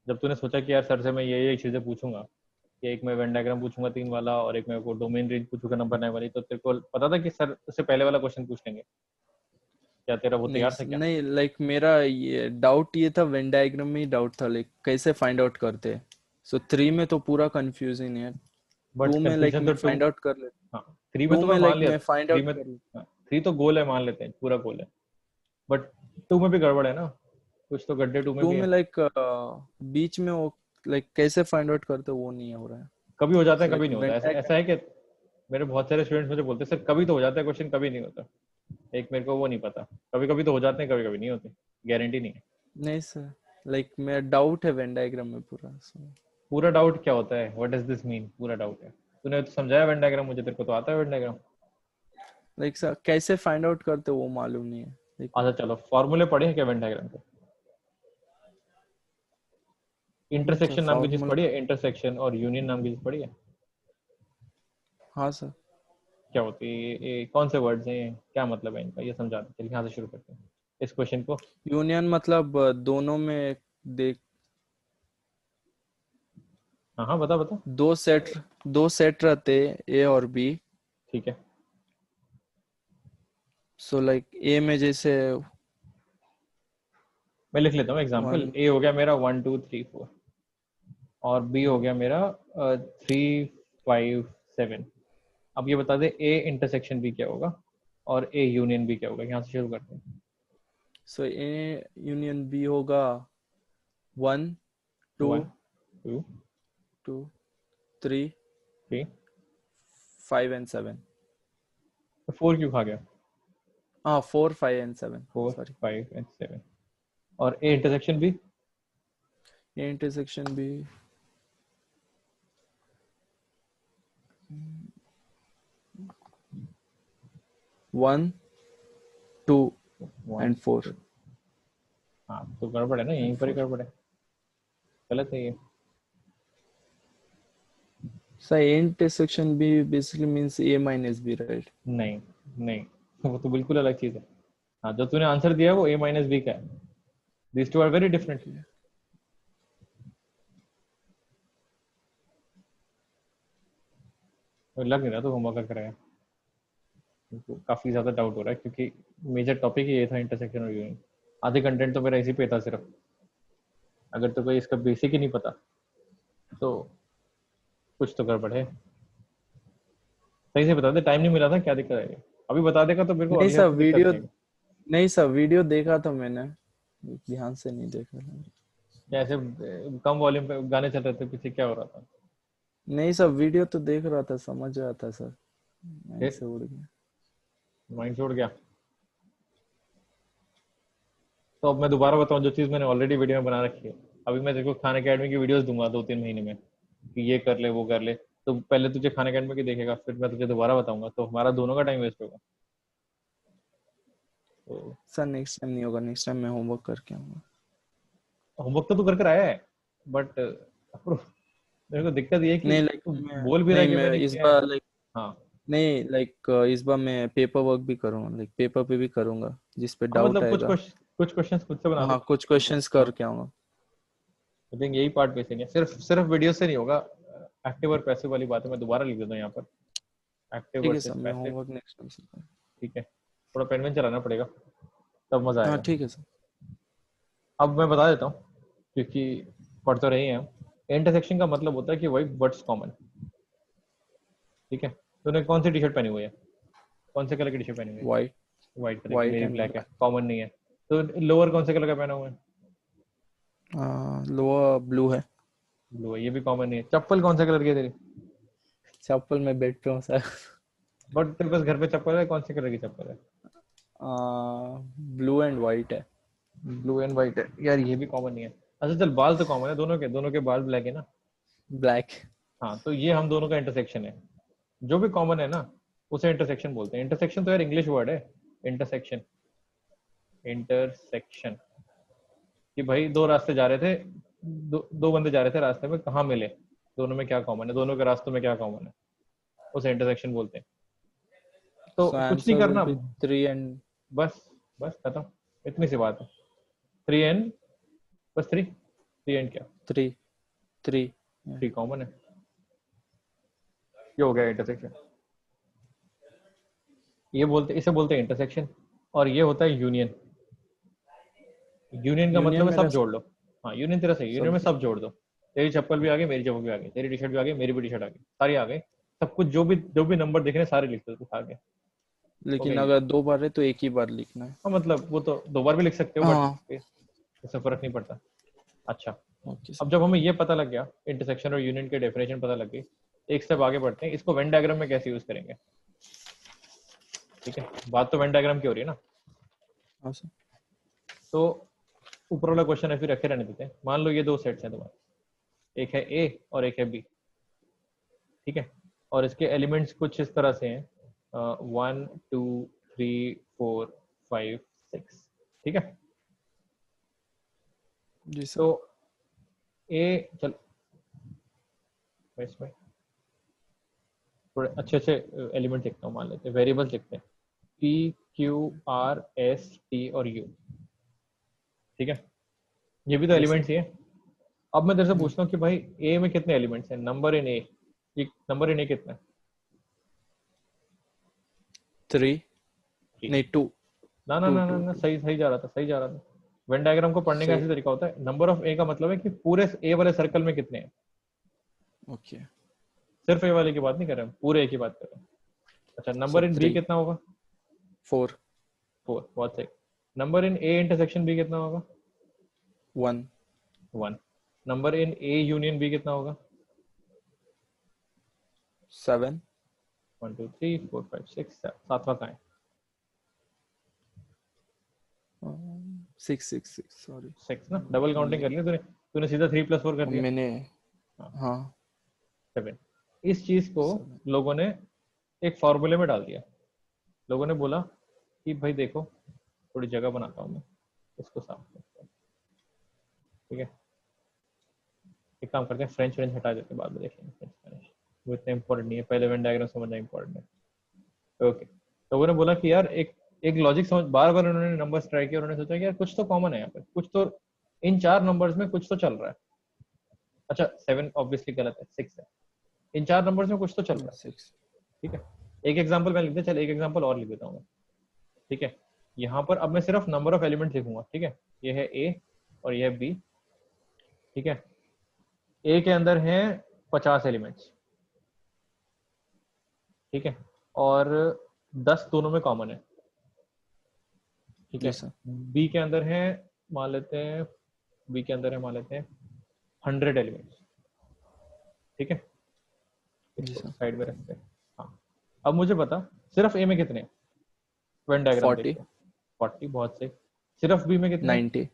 जब तूने सोचा कि यार सर से मैं ये चीजें पूछूंगा, कि एक मैं वेन डायग्राम पूछूंगा 3 वाला और एक मैं को डोमेन रेंज पूछूंगा नंबर 9 वाली, तो तेरे को पता था कि सर उससे पहले वाला क्वेश्चन पूछ लेंगे? क्या तेरा वो नहीं तैयार था क्या? नहीं लाइक मेरा ये डाउट ये था, वेन डायग्राम में ही डाउट था लाइक कैसे फाइंड आउट करते। सो 3 में तो पूरा कंफ्यूजिंग है। बट 2 में लाइक कंफ्यूजन तो मैं 2, फाइंड आउट कर ले। हाँ 3 में 2 तो मैं में मान लाइक लिया मैं था, फाइंड 3 आउट में, कर ले। हाँ 3 तो गोल है मान लेते हैं, पूरा गोल है, बट 2 में भी गड़बड़ है ना, कुछ तो गड्ढे 2 में 2 भी में है। लाइक बीच में वो लाइक कैसे फाइंड आउट करते वो नहीं हो रहा है। कभी हो जाता है सो कभी लाइक नहीं होता, वेन ऐसा डायग्राम। ऐसा है कि मेरे बहुत सारे स्टूडेंट्स मुझे बोलते हैं सर कभी तो हो जाता है क्वेश्चन, कभी नहीं होता। एक मेरे को वो नहीं पता, कभी कभी तो हो जाते हैं कभी कभी नहीं होते, गारंटी नहीं है। नहीं सर लाइक मेरा डाउट है वेन डायग्राम में पूरा। सो पूरा डाउट क्या होता है, व्हाट डज दिस मीन पूरा डाउट है? तूने तो समझाया वेन डायग्राम मुझे, तेरे को तो आता है वेन डायग्राम। लाइक सर कैसे फाइंड आउट करते वो मालूम नहीं है लाइक। अच्छा चलो फॉर्मूले पढ़े हैं क्या वेन डायग्राम के? सर इंटरसेक्शन नाम की चीज फॉर्मूला। पढ़ी है, इंटरसेक्शन और यूनियन नाम की चीज पढ़ी है? हाँ सर। क्या होती है ये कौन से वर्ड्स हैं, क्या मतलब है इनका, ये समझाते हैं। चलिए यहाँ से शुरू करते हैं इस क्वेश्चन को। यूनियन मतलब दोनों में देख हाँ हाँ बता बता। दो सेट, दो सेट रहते ए और बी। ठीक है सो लाइक ए में जैसे मैं लिख लेता हूँ एग्जाम्पल, वन। ए हो गया मेरा 1 2 3 4, और बी हो गया मेरा 3 5 7। अब ये बता दे ए इंटरसेक्शन बी क्या होगा और ए यूनियन बी क्या होगा, यहाँ से शुरू करते हैं। सो ए यूनियन बी होगा 1 2 1 2 2 3 3 5 एंड 7। 4 क्यों खा गया? हाँ 4 5 एंड 7 4 सॉरी। 5 एंड 7। और A intersection B? A intersection B 1 2 1 and 4। 2। हाँ तो गड़बड़ है ना, एंड यहीं पर ही 4 गड़बड़ है, गलत है ये। So A intersection B basically means A minus B right. नहीं नहीं, वो तो बिल्कुल अलग चीज है। हाँ जो तूने आंसर दिया है वो ए माइनस बी का है, this two are very different. लग नहीं रहा तो होमवर्क कर रहा है, तो काफी ज्यादा डाउट हो रहा है क्योंकि मेजर टॉपिक ही ये था, इंटरसेक्शन और यूनियन। आधे कंटेंट तो मेरा इसी पे था सिर्फ। अगर तो कोई इसका बेसिक ही नहीं पता तो कुछ तो गड़बड़ है। सही से बता दे, टाइम नहीं मिला था, क्या दिक्कत है? अभी बता देगा तो मेरे को नहीं अगले सर हफ्ते दिक्कत वीडियो, नहीं है। नहीं सर वीडियो देखा था मैंने, ध्यान से नहीं देखा था। क्या ऐसे कम वॉल्यूम पे गाने चल रहे थे पीछे, क्या हो रहा था? नहीं सर वीडियो तो देख रहा था, समझ रहा था सर, यहीं फिर से उड़ गया। माइंड छोड़ गया। तो अब मैं दोबारा बताऊं जो चीज मैंने ऑलरेडी वीडियो में बना रखी है। अभी मैं देखो खान अकेडमी की वीडियोस दूंगा 2-3 महीने में कि ये कर ले वो कर ले। तो पहले तुझे खान अकेडमी की देखेगा, फिर मैं तुझे दोबारा बताऊंगा, तो हमारा दोनों का टाइम वेस्ट होगा। तो सर नेक्स्ट टाइम नहीं होगा, नेक्स्ट टाइम मैं होमवर्क करके आऊंगा। होमवर्क तो तू कर कर आया है, बट मेरे को दिक्कत ये है कि नहीं लाइक तू मैं, बोल भी रहा है नहीं कि मैं मैंने इस किया है। बार लाइक, हाँ। नहीं लाइक इस बार मैं पेपर वर्क भी करूँगा, लाइक पेपर पे भी करूँगा जिस पे हाँ डाउट मतलब आएगा। कुछ क्वेश्चंस खुद से बना दे। हाँ कुछ क्वेश्चंस हाँ, करके आऊंगा। आई थिंक यही पार्ट बेसिक है, सिर्फ सिर्फ वीडियो से नहीं होगा। एक्टिव और पैसिव वाली बात है, मैं दोबारा लिख देता हूँ यहाँ पर। एक्टिव ठीक है वर्सेस सर, मैं पैसिव। होमवर्क नेक्स्ट टाइम से करूँगा। ठीक है, थोड़ा पेन वेन चलाना पड़ेगा, तब मजा हाँ आएगा। ठीक है सर। अब मैं बता देता हूँ क्योंकि पढ़ तो रही हैं हम। इंटरसेक्शन का मतलब होता है कि वही वर्ड्स कॉमन। ठीक है, तूने कौन सी टी शर्ट पहनी हुई है? कौन से कलर की टी शर्ट पहनी हुई है? वाइट, व्हाइट कलर की, वाइट मेरी एंड ब्लैक है, ब्लैक। कॉमन नहीं है। तो लोअर कौन से कलर का पहना हुआ है? लोअर ब्लू है। ब्लू है, ये भी कॉमन नहीं है। चप्पल कौन से कलर की है तेरी? चप्पल में बेड पे हूँ सर। बट तेरे पास घर पे चप्पल है, कौन से कलर की चप्पल है? ब्लू एंड वाइट है। ब्लू एंड व्हाइट है यार, ये भी कॉमन नहीं है। अच्छा चल, बाल तो कॉमन है, दोनों के बाल ब्लैक है ना। ब्लैक। हाँ, तो ये हम दोनों का इंटरसेक्शन है। जो भी कॉमन है ना, उसे इंटरसेक्शन बोलते हैं। इंटरसेक्शन तो यार इंग्लिश वर्ड है। इंटरसेक्शन, इंटरसेक्शन, कि भाई दो रास्ते जा रहे थे, दो बंदे जा रहे थे रास्ते में, कहाँ मिले, दोनों में क्या कॉमन है, दोनों के रास्तों में क्या कॉमन है, उसे इंटरसेक्शन बोलते हैं। तो सो कुछ नहीं आंसर विल करना। बी 3 एंड बस, बस खत्म, इतनी सी बात है। 3 एन, बस 3 एन क्या, 3, 3। 3 कॉमन है, ये हो गया इंटरसेक्शन। इसे बोलते हैं इंटरसेक्शन। और ये होता है यूनियन। यूनियन का मतलब यूनियन है मेरा सब जोड़ लो। हाँ, यूनियन तेरा सही, यूनियन सब में जो, सब जोड़ दो। तेरी चप्पल भी आ गई, मेरी चप्पल भी आ गई, तेरी टी शर्ट भी आ गई, मेरी भी टी शर्ट आ गई, सारी आ गई। सब कुछ जो भी नंबर दिख रहे हैं सारे लिख दो उठा के। हो लेकिन गई। अगर 2 बार है तो एक ही बार लिखना है। हाँ मतलब वो तो 2 बार भी लिख सकते हो, बट हाँ इससे फर्क नहीं पड़ता। अच्छा, ओके अब सर। जब हमें ये पता लग गया, इंटरसेक्शन और यूनियन के डेफिनेशन पता लग गई, एक स्टेप आगे बढ़ते हैं, इसको वेन डायग्राम में कैसे यूज करेंगे। ठीक है, बात तो वेन डायग्राम की हो रही है ना। हाँ सर। तो ऊपर वाला क्वेश्चन है फिर रखे रहने देते हैं। मान लो ये दो सेट्स हैं तुम्हारे, एक है ए और एक है बी। ठीक है, और इसके एलिमेंट्स कुछ इस तरह से हैं, 1 2 3 4 5 6। ठीक है, जी सर। तो ए, चल मैं इसमें थोड़े अच्छे अच्छे एलिमेंट लिखता हूँ, मान लेते हैं वेरिएबल्स लिखते हैं, P Q R S T और यू। ठीक है, ये भी तो जी सर। एलिमेंट्स ही है। अब मैं तेरे से हम्म, पूछता हूँ कि भाई ए में कितने एलिमेंट्स हैं, number in A, number in A कितना है? 3, ठीक नहीं है, 2, ना ना 2 ना ना 2 ना, 2 सही सही जा रहा था, सही जा रहा था। वेन डायग्राम को पढ़ने का सही। ऐसे तरीका होता है, नंबर ऑफ ए का मतलब है कि पूरे ए वाले सर्कल में कितने हैं। ओके सिर्फ ए वाले की बात नहीं कर रहे हैं, पूरे ए की बात कर रहे हैं। अच्छा, सर। नंबर इन बी 3, कितना होगा? 4, 4, बहुत सही। Number in A intersection B कितना होगा? 1, 1। Number in A union B कितना होगा? 7, 1 2 3 4 5 6 सातवां कहाँ है? 6 6 6 सॉरी। 6 ना, डबल भूल काउंटिंग कर गया। लिया तूने, तूने सीधा 3 + 4 कर और दिया। मैंने, हाँ, हाँ 7। इस चीज को 7। लोगों ने एक फॉर्मूले में डाल दिया। लोगों ने बोला कि भाई देखो, थोड़ी जगह बनाता हूँ मैं, इसको साफ करता हूँ। ठीक है, एक काम करते हैं, फ्रेंच फ्रेंच हटा देते हैं, बाद में देखेंगे फ्रेंच स्पेनिश, वो इतना इंपॉर्टेंट नहीं है, पहले वेन डायग्राम समझना इंपॉर्टेंट है। ओके, लोगों ने बोला कि यार एक एक लॉजिक समझ, बार बार उन्होंने नंबर्स ट्राई किया, उन्होंने सोचा कि यार कुछ तो कॉमन है यहाँ पे, कुछ तो इन चार नंबर्स में कुछ तो चल रहा है। अच्छा, 7 ऑब्वियसली गलत है, 6 है। इन चार नंबर्स में कुछ तो चल रहा है। 6। ठीक है, एक एग्जांपल मैं लिख दे, चल एक एग्जांपल और लिख देता हूँ मैं, ठीक है। यहाँ पर अब मैं सिर्फ नंबर ऑफ एलिमेंट्स लिखूंगा, ठीक है। ये है ए और ये है बी, ठीक है। ए के अंदर है 50 एलिमेंट्स, ठीक है, और 10 दोनों में कॉमन है, ठीक जी है। सर। बी के अंदर है, मान लेते हैं, बी के अंदर है मान लेते हैं 100 एलिमेंट्स, ठीक है। जी इसको सर। साइड में रखते हैं। हाँ, अब मुझे बता सिर्फ ए में कितने हैं, वेन डायग्राम 40। देखते हैं। 40, बहुत सही। सिर्फ बी में कितने हैं? 90।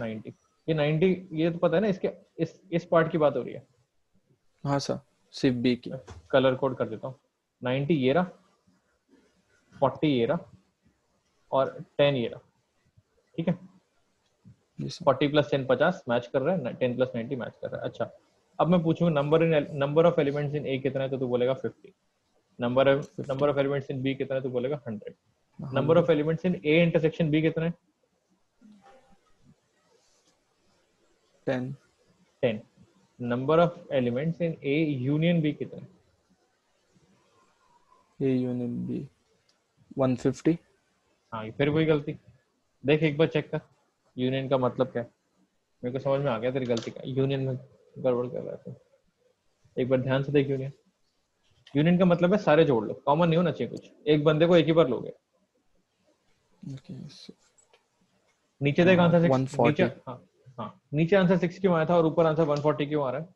90। ये 90, ये तो पता है ना, इसके इस पार्ट की बात हो रही है। हाँ सर, सिर्फ बी की। कलर कोड कर देता हूँ। 90 ये रहा, 40 ये रहा, और 10 ये रहा, ठीक है। जी सर। 40 + 10 50 मैच कर रहा है, 10 + 90 मैच कर रहा है। अच्छा, अब मैं पूछूंगा number of elements in A कितना है, तो तू बोलेगा 50। Number number 50। Of elements in B कितना है, तो बोलेगा 100। Number 100। Of elements in A intersection B कितना है? 10। 10। Number of elements in A union B कितना है? A union B 150। हाँ, ये फिर वही गलती। देख एक बार चेक कर, यूनियन का मतलब क्या है। मेरे को समझ में आ गया तेरी गलती का, यूनियन में गड़बड़ कर रहा है तू। एक बार ध्यान से देख, यूनियन, यूनियन का मतलब है सारे जोड़ लो, कॉमन नहीं होना चाहिए कुछ, एक बंदे को एक ही बार लोगे। ओके सो नीचे देख आंसर 6, नीचे, 140। हाँ, हाँ नीचे आंसर 6 क्यों आया था और ऊपर आंसर 140 क्यों आ रहा है?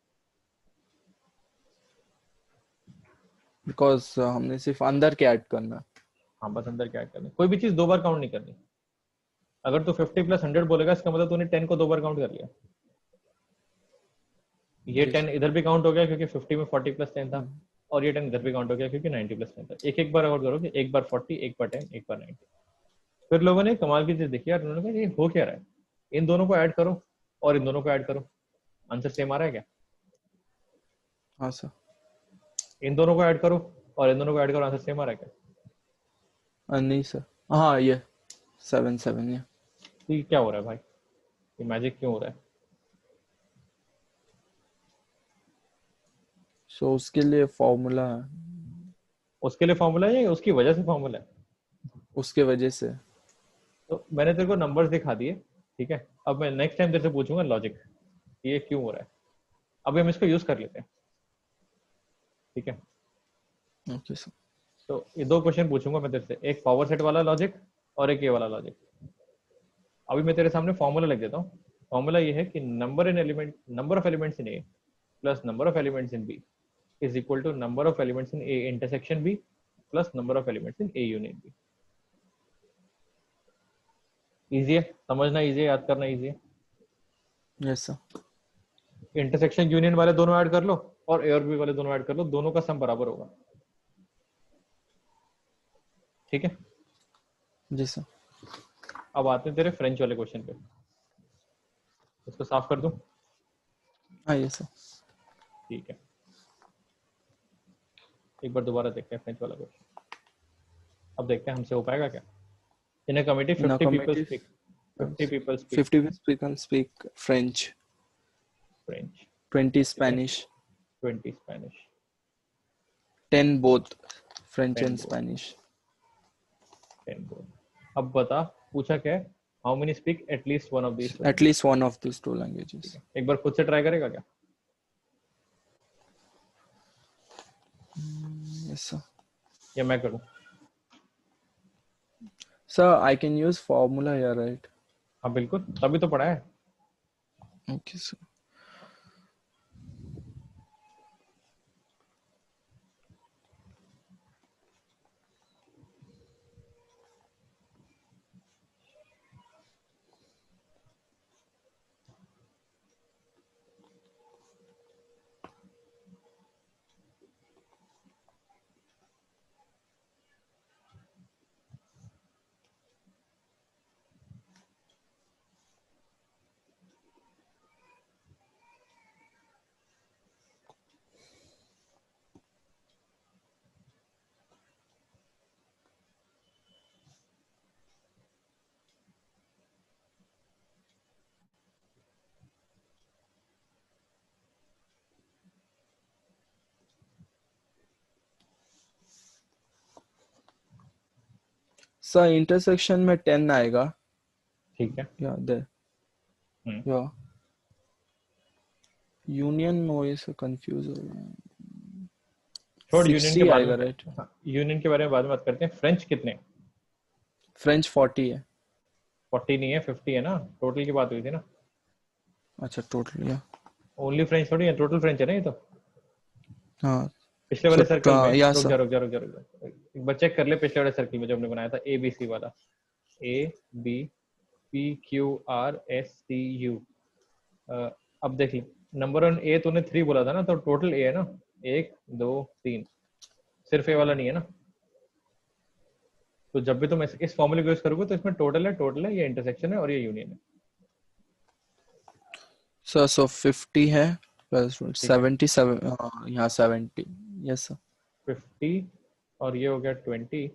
बिकॉज हमने सिर्फ अंदर के ऐड करना है। हाँ, बस अंदर क्या करना है, कोई भी चीज दो बार काउंट नहीं करनी। अगर तू 50 + 100 बोलेगा, इसका मतलब तूने 10 को दो बार काउंट कर लिया। ये जी 10 सर। इधर भी काउंट हो गया क्योंकि 50 में 40 + 10 था, और ये 10 इधर भी काउंट हो गया क्योंकि 90 + 10 था। एक एक बार और करोगे, एक बार 40, एक बार 10, एक बार 90। फिर लोगों ने कमाल की चीज देखी यार, उन्होंने कहा ये हो क्या रहा है, इन दोनों को ऐड करो और इन दोनों को ऐड करो, आंसर सेम आ रहा है क्या? हाँ सर। इन दोनों को ऐड करो और इन दोनों को ऐड करो, आंसर सेम आ रहा है क्या? नहीं सर। हाँ ये 7 7 ये। तो ये क्या हो रहा है भाई, ये मैजिक क्यों हो रहा है? सो उसके लिए फॉर्मूला है। उसके लिए फॉर्मूला है या उसकी वजह से फॉर्मूला है? उसके वजह से। तो मैंने तेरे को नंबर्स दिखा दिए, ठीक है। अब मैं नेक्स्ट टाइम तेरे से पूछूंगा लॉजिक, ये क्यों हो रहा है। अभी हम इसको यूज कर लेते हैं, ठीक है। Okay sir. तो ये दो क्वेश्चन पूछूंगा मैं तेरे से, एक पावर सेट वाला लॉजिक और एक ये वाला लॉजिक। अभी मैं तेरे सामने फॉर्मूला लिख देता हूँ। फॉर्मूला ये है कि number of elements in A plus number of elements in B is equal to number of elements in A intersection B plus number of elements in A union B. Easy है समझना, easy है याद करना, easy है। Yes sir. Intersection union वाले दोनों add कर लो और ए और बी वाले दोनों ऐड कर लो, दोनों का सम बराबर होगा, ठीक है। जी सर। अब आते हैं तेरे फ्रेंच वाले क्वेश्चन पे, इसको साफ कर दूं? हाँ यस सर। ठीक है, एक बार दोबारा देखते हैं फ्रेंच वाला क्वेश्चन। अब देखते हैं हमसे हो पाएगा क्या। In a committee in 50 people comedic speak, 50 people speak 50 people speak French, French, 20 कितने? Spanish, 20 Spanish, 10 both French 10 and बोल, Spanish. 10 बोल। अब बता, पूछा क्या है, how many speak at least one of these to At language. least one of these two ठीक languages. है, एक बार खुद से ट्राई करेगा क्या? Yes sir. या मैं करूं? Sir, I can use formula here, right? हाँ बिल्कुल, तभी तो पढ़ा है। Okay sir. सर इंटरसेक्शन में 10 आएगा. ठीक है. या देयर. हम्म. या यूनियन नो, ये सब कंफ्यूज हो रहा है. छोड़ यूनियन के 60 बाद में. आएगा राइट. हाँ, यूनियन के बारे में बाद में बात करते हैं. फ्रेंच कितने? फ्रेंच 40 है. 40 नहीं है, 50 है ना. टोटल की बात हुई थी ना. अच्छा टोटल. या ओनली फ्रेंच थोड़ी है, टोटल फ्रेंच है ना ये तो. हाँ. पिछले सो वाले सर्कल में या रुक सर. जा रुक जा रुक जा रुक जा, एक बार चेक कर ले. पिछले वाले सर्कल में जो हमने बनाया था ए बी सी वाला, A B P Q R S T U. अब देख ले, नंबर वन ए तूने 3 बोला था ना, तो टोटल ए है ना. 1 2 3, सिर्फ ए वाला नहीं है ना. तो जब भी तुम इस फॉर्मूले को यूज करोगे तो इसमें टोटल है, ये इंटरसेक्शन है और ये यूनियन है. सर सो 50 है प्लस ठीक है. 77. यहाँ 70. Yes sir. 50 और ये हो गया 20.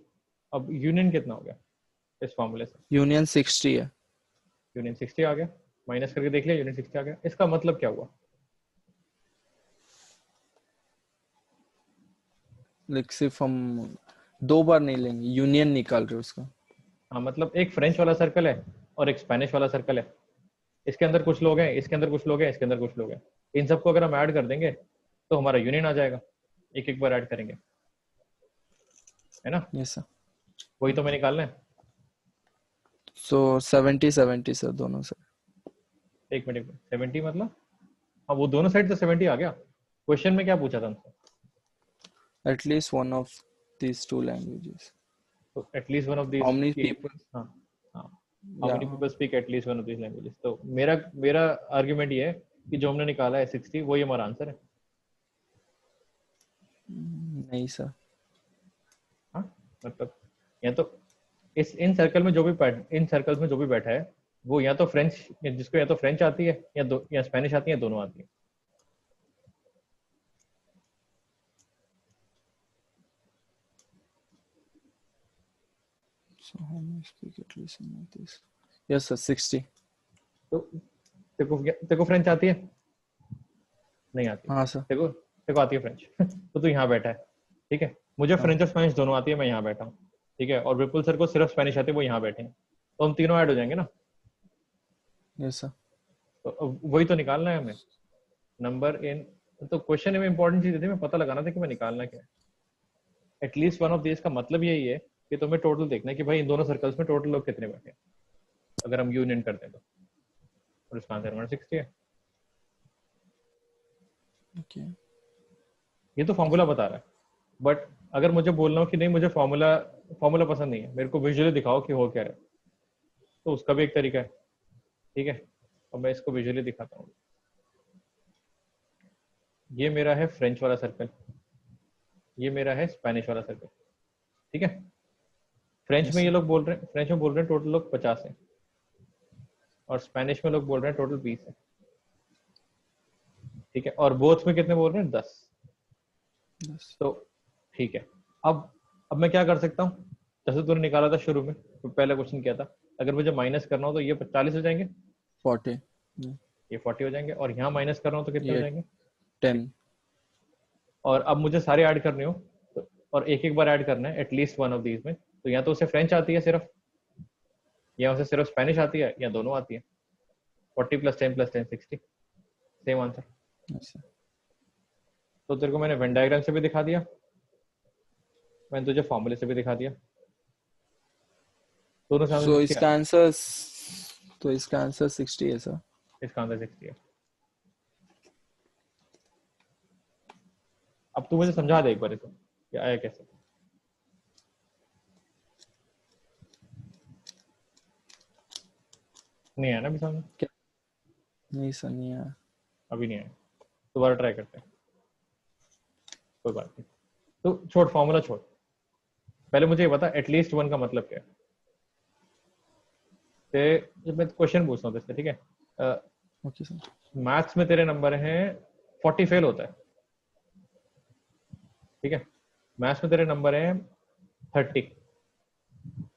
अब यूनियन कितना हो गया इस फॉर्मूले से? यूनियन 60 है. यूनियन 60 आ गया. माइनस करके देख लिया, यूनियन 60 आ गया. इसका मतलब क्या हुआ? लाइक सिर्फ हम 2 बार नहीं लेंगे, यूनियन निकाल रहे उसका. हाँ, मतलब एक फ्रेंच वाला सर्कल है और एक स्पेनिश वाला सर्कल है. इसके अंदर कुछ लोग हैं, इसके अंदर कुछ लोग हैं, इसके अंदर कुछ लोग हैं. इन सबको अगर हम ऐड कर देंगे तो हमारा यूनियन आ जाएगा. एक एक बार ऐड करेंगे, है ना. Yes sir. वही तो मैं निकालना है. सो 70 सर दोनों सर. एक मिनट 70 मतलब, हाँ वो दोनों साइड से 70 आ गया. क्वेश्चन में क्या पूछा था हमसे? At least one of these two languages. तो at least one of How these. many people? हाँ. हाँ. How Yeah. Many people speak at least one of these languages. तो मेरा मेरा आर्ग्यूमेंट ये है कि जो हमने निकाला है 60, वही हमारा आंसर है. नहीं सर. हाँ, मतलब या तो इस इन सर्कल में जो भी इन सर्कल्स में जो भी बैठा है वो या तो फ्रेंच, जिसको या तो फ्रेंच आती है या स्पेनिश आती है, दोनों आती है. So how many speak at least one of this? Yes sir, 60. तो तेको फ्रेंच आती है? नहीं आती. हाँ सर. तेको तेको आती है फ्रेंच. तो तू यहाँ बैठा है, ठीक है. मुझे हाँ. फ्रेंच और स्पेनिश दोनों आती है, मैं यहाँ बैठा हूँ, ठीक है. और विपुल सर को सिर्फ स्पेनिश आती है, वो यहाँ बैठे हैं. तो हम तीनों ऐड हो जाएंगे ना. Yes sir. तो अब वही तो निकालना है हमें, नंबर इन. तो क्वेश्चन में इंपॉर्टेंट चीज थी, मैं पता लगाना था कि मैं निकालना क्या है. एटलीस्ट वन ऑफ दिस का मतलब यही है कि तुम्हें टोटल देखना है कि भाई इन दोनों सर्कल्स में टोटल लोग कितने बैठे हैं अगर हम यूनियन करते हैं तो. और इसका आंसर 160 है. Okay. ये तो फॉर्मूला बता रहा है, बट अगर मुझे बोलना हो कि नहीं मुझे फॉर्मूला फॉर्मूला पसंद नहीं है, मेरे को विजुअली दिखाओ कि हो क्या रहा है, तो उसका भी एक तरीका है, ठीक है. और मैं इसको विजुअली दिखाता हूँ. ये मेरा है फ्रेंच वाला सर्कल, ये मेरा है स्पेनिश वाला सर्कल, ठीक है. फ्रेंच Yes में ये sir. लोग बोल रहे हैं, फ्रेंच में बोल रहे हैं टोटल लोग 50 है, और स्पेनिश में लोग बोल रहे हैं टोटल 20 है, ठीक है. और बोथ में कितने बोल रहे हैं? 10. Yes. तो ठीक है. अब मैं क्या कर सकता हूँ, जैसे तूने निकाला था शुरू में, तो पहला क्वेश्चन क्या था, अगर मुझे माइनस करना हो तो ये 40 हो जाएंगे, 40. Yeah. ये 40 हो जाएंगे, और यहाँ माइनस करना हो तो कितने हो ये जाएंगे? 10. और अब मुझे सारे ऐड करने हो तो, और एक एक बार ऐड करना है एटलीस्ट वन ऑफ दीज में, तो या तो उसे फ्रेंच आती है सिर्फ, या उसे सिर्फ स्पेनिश आती है, या दोनों आती है. 40 + 10 + 10 60, सेम आंसर. Yes sir. तो तेरे को मैंने वेन डायग्राम से भी दिखा दिया, मैंने तुझे फॉर्मूले से भी दिखा दिया, दोनों सामने So 60 आ इसका रहा आंसर, तो इसका आंसर 60 है सर. है. इसका आंसर 60 है. अब तू मुझे समझा दे एक बार इसको कि आया कैसे. नहीं आया ना अभी समझ? क्या? नहीं सर नहीं आया. अभी नहीं आया, दोबारा ट्राई करते हैं, कोई बात नहीं. तो छोड़ फॉर्मूला छोड़, पहले मुझे ये बता एटलीस्ट वन का मतलब क्या है. जब मैं क्वेश्चन पूछता हूँ तुझसे, ठीक है. Okay sir. मैथ्स में तेरे नंबर हैं 40, फेल होता है, ठीक है. मैथ्स में तेरे नंबर हैं 30,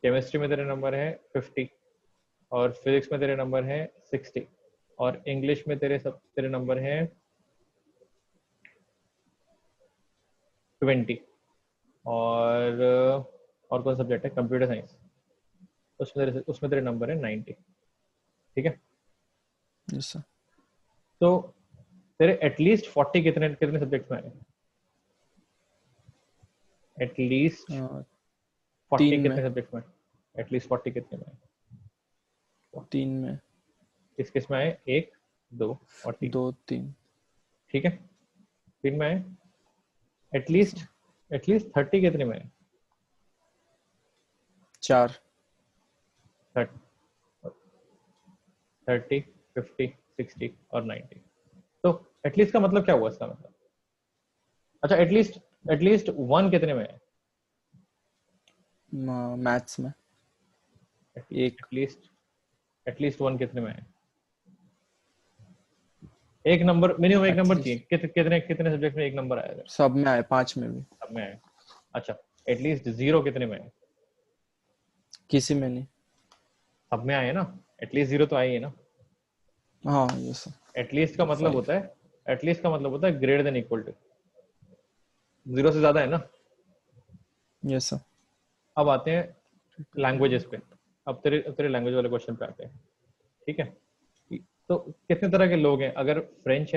केमिस्ट्री में तेरे नंबर हैं 50, और फिजिक्स में तेरे नंबर हैं 60, और इंग्लिश में तेरे नंबर हैं 20, और कौन सब्जेक्ट है? Computer science. उसमें तेरे नंबर है 90। ठीक है, यस सर। तो तेरे एटलीस्ट 40 कितने कितने सब्जेक्ट्स में आए? एटलीस्ट 40 3 में। कितने सब्जेक्ट्स में? एटलीस्ट 40 कितने में आए? 3 में। किस किस में आए? 1, 2 और 3। 2 3। ठीक है, 3 में आए। Yes at least sir. एटलीस्ट 30 कितने में आए? 4। 30, 50, 60 और 90। तो एटलीस्ट का मतलब क्या हुआ इसका मतलब? अच्छा, एटलीस्ट एटलीस्ट 1 कितने में है? मैथ्स में 1। एटलीस्ट एटलीस्ट 1 कितने में है? एक नंबर, मिनिमम एक नंबर चाहिए। एटलीस्ट कितने कितने सब्जेक्ट में एक नंबर आया? सब में आए, 5 में भी। सब में आया। अच्छा, एटलीस्ट 0 कितने में है? किसी में नहीं। सब में आए ना, एटलीस्ट 0 तो आई है ना। हाँ यस सर। एटलीस्ट का तो मतलब 5। होता है, एटलीस्ट का मतलब होता है ग्रेटर देन इक्वल टू। 0 से ज्यादा है ना। Yes sir. अब आते हैं लैंग्वेजेस पे। अब तेरे लैंग्वेज वाले क्वेश्चन पे आते हैं। ठीक है, तो कितने तरह के लोग हैं? अगर फ्रेंच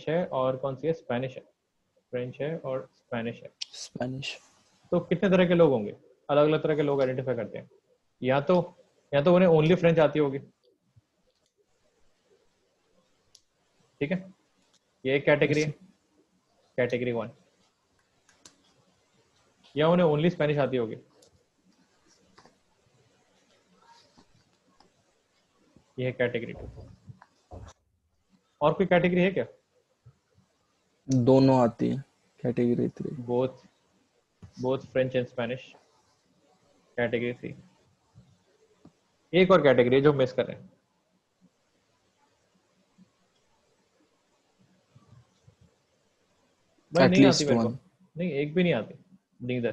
है और कौन सी है? स्पेनिश है। फ्रेंच है और स्पेनिश है, स्पेनिश। तो कितने तरह के लोग होंगे? अलग अलग तरह के लोग आइडेंटिफाई करते हैं। या तो या तो उन्हें ओनली फ्रेंच आती होगी। ठीक है, ये एक कैटेगरी यस है, सर। कैटेगरी 1। या उन्हें ओनली स्पेनिश आती होगी। ये है कैटेगरी 2। और कोई कैटेगरी है क्या? दोनों आती है, category 3। Both both French and Spanish, category 3। एक और कैटेगरी है जो मिस कर रहे हैं। भाई नहीं आती एटलीस्ट मेरे को। 1। नहीं, एक भी नहीं आती। नीदर।